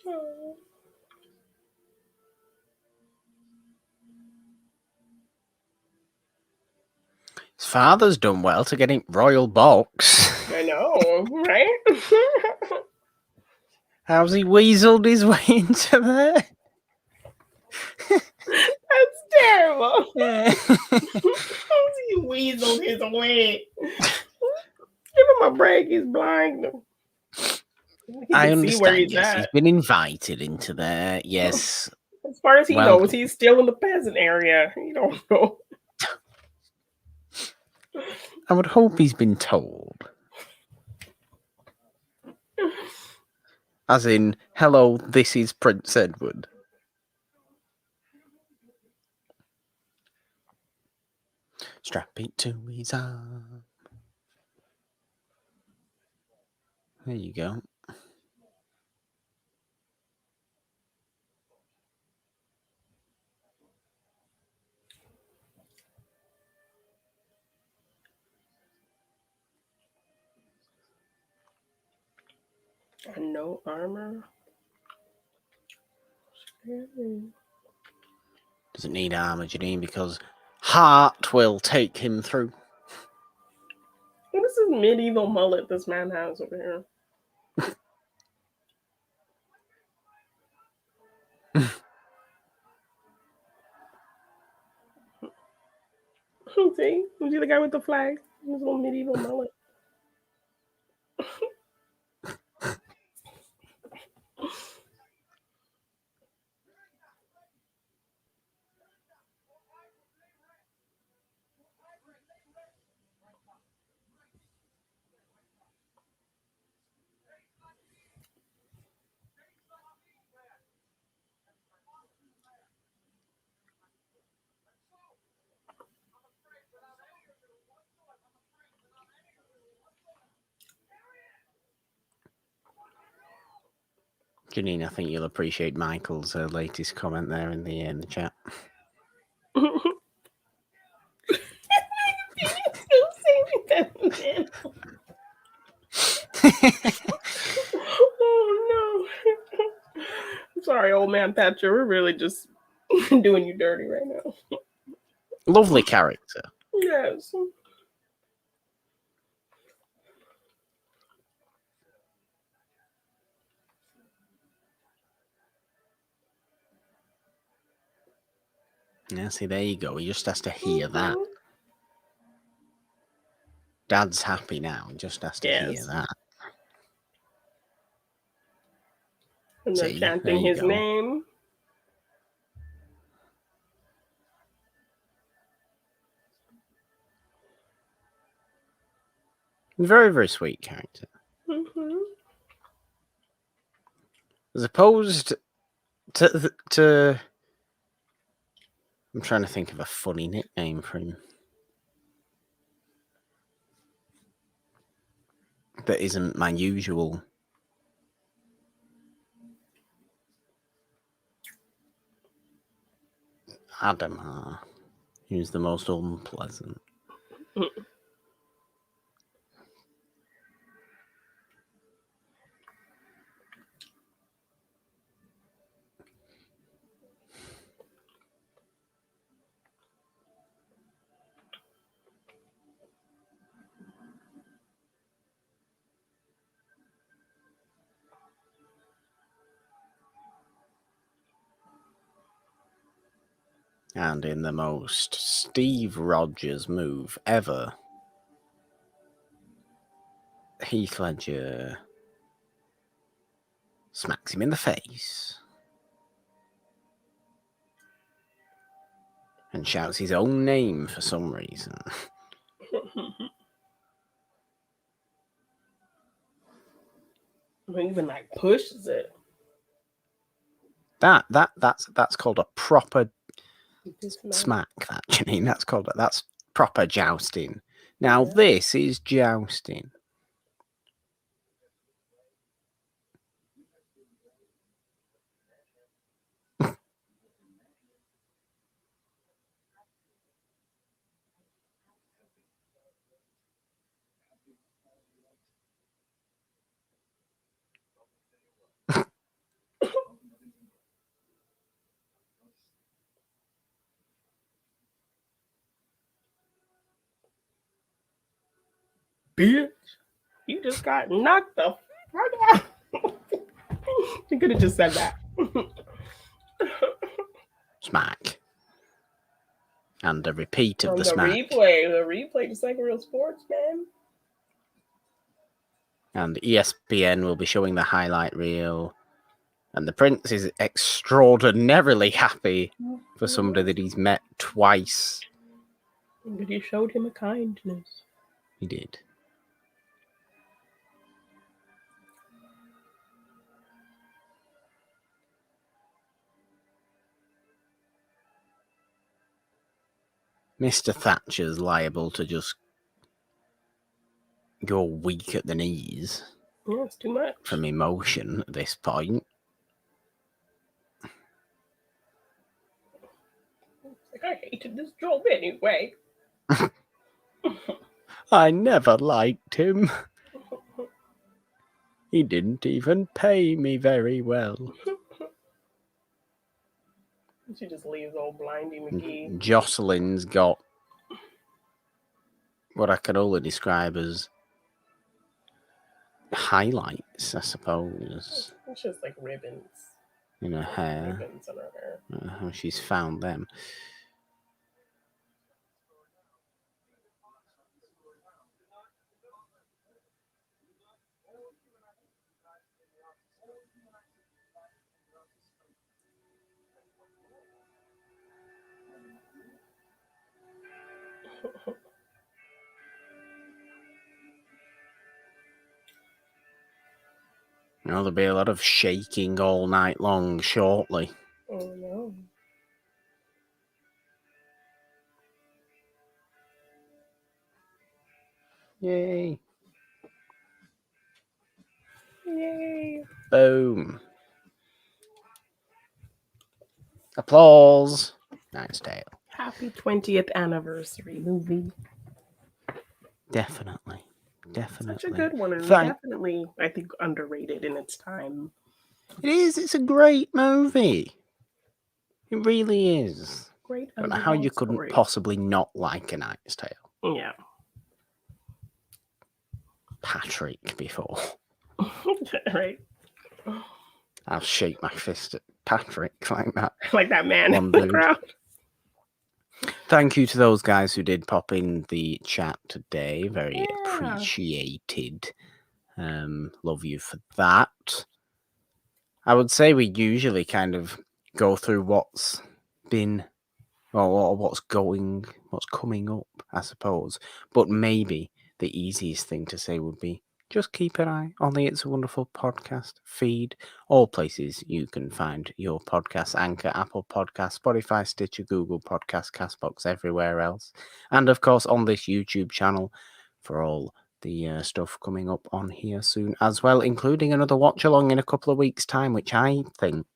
S2: Oh.
S1: His father's done well to get him royal box.
S2: I know, right?
S1: How's he weaseled his way into there?
S2: That's terrible.
S1: Yeah.
S2: How's he weaseled his way? Give him a break. He's blind.
S1: I understand.
S2: Yes,
S1: he's been invited into there. Yes.
S2: As far as he knows, he's still in the peasant area. You don't know.
S1: I would hope he's been told. As in, hello, this is Prince Edward. Strap it to his arm. There you go.
S2: And no armor.
S1: Doesn't need armor, Janine, because heart will take him through.
S2: What is this medieval mullet this man has over here? See? See the guy with the flag? His little medieval mullet.
S1: Janine, I think you'll appreciate Michael's latest comment there in the chat.
S2: Oh no. I'm sorry, old man Thatcher. We're really just doing you dirty right now.
S1: Lovely character.
S2: Yes.
S1: Yeah, see, there you go. He just has to hear that. Dad's happy now. He just has to hear that.
S2: And they're chanting his name.
S1: Very, very sweet character.
S2: Mm-hmm.
S1: As opposed to I'm trying to think of a funny nickname for him that isn't my usual. Adamar. Who's the most unpleasant. And in the most Steve Rogers move ever, Heath Ledger smacks him in the face and shouts his own name for some reason.
S2: Even like pushes it.
S1: That's called a proper smack. That, Janine, that's proper jousting. Now this is jousting.
S2: Bitch, you just got knocked the fuck out. You could have just said that.
S1: Smack. And a repeat of the smack.
S2: The replay, just like real sports, man.
S1: And ESPN will be showing the highlight reel. And the prince is extraordinarily happy for somebody that he's met twice.
S2: But he showed him a kindness.
S1: He did. Mr. Thatcher's liable to just go weak at the knees.
S2: Yeah, it's too much.
S1: From emotion at this point.
S2: Like, I hated this job anyway.
S1: I never liked him. He didn't even pay me very well.
S2: She just leaves old Blindy McGee.
S1: Jocelyn's got what I can only describe as highlights, I suppose.
S2: It's just like ribbons.
S1: In her hair.
S2: Ribbons in her hair.
S1: She's found them. There'll be a lot of shaking all night long shortly.
S2: Oh, no.
S1: Yay.
S2: Yay.
S1: Boom. Applause. Nice tale.
S2: Happy 20th anniversary movie.
S1: Definitely.
S2: Such a good one. And definitely, I think, underrated in its time.
S1: It is. It's a great movie. It really is.
S2: Great.
S1: I don't know how you couldn't possibly not like A Knight's Tale.
S2: Yeah.
S1: Patrick before.
S2: Right.
S1: I'll shake my fist at Patrick like that.
S2: Like that man in the crowd.
S1: Thank you to those guys who did pop in the chat today. Very appreciated. Love you for that. I would say we usually kind of go through what's been or what's coming up, I suppose. But maybe the easiest thing to say would be just keep an eye on the It's a Wonderful podcast feed. All places you can find your podcast: Anchor, Apple Podcasts, Spotify, Stitcher, Google Podcasts, Castbox, everywhere else. And of course on this YouTube channel for all the stuff coming up on here soon as well, including another watch along in a couple of weeks' time, which I think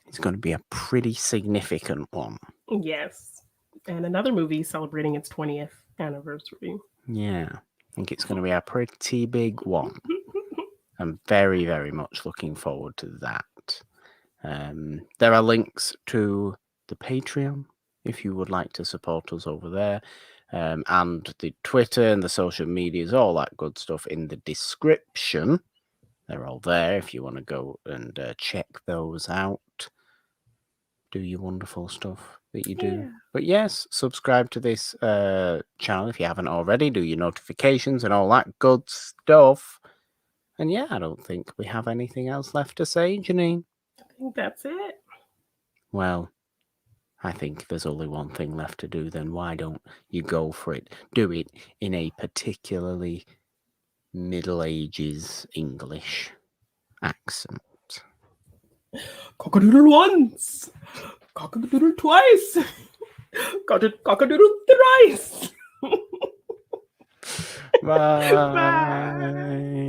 S1: is going to be a pretty significant one.
S2: Yes. And another movie celebrating its 20th anniversary.
S1: Yeah, I think it's going to be a pretty big one. I'm very, very much looking forward to that. There are links to the Patreon if you would like to support us over there. And the Twitter and the social medias, all that good stuff in the description. They're all there if you want to go and check those out. Do your wonderful stuff that you do. Yeah. But yes, subscribe to this channel if you haven't already. Do your notifications and all that good stuff. And yeah, I don't think we have anything else left to say, Janine.
S2: I think that's it.
S1: Well, I think there's only one thing left to do, then why don't you go for it? Do it in a particularly Middle Ages English accent.
S2: Cockadoodle once, cockadoodle twice, cockadoodle thrice.
S1: Bye. Bye.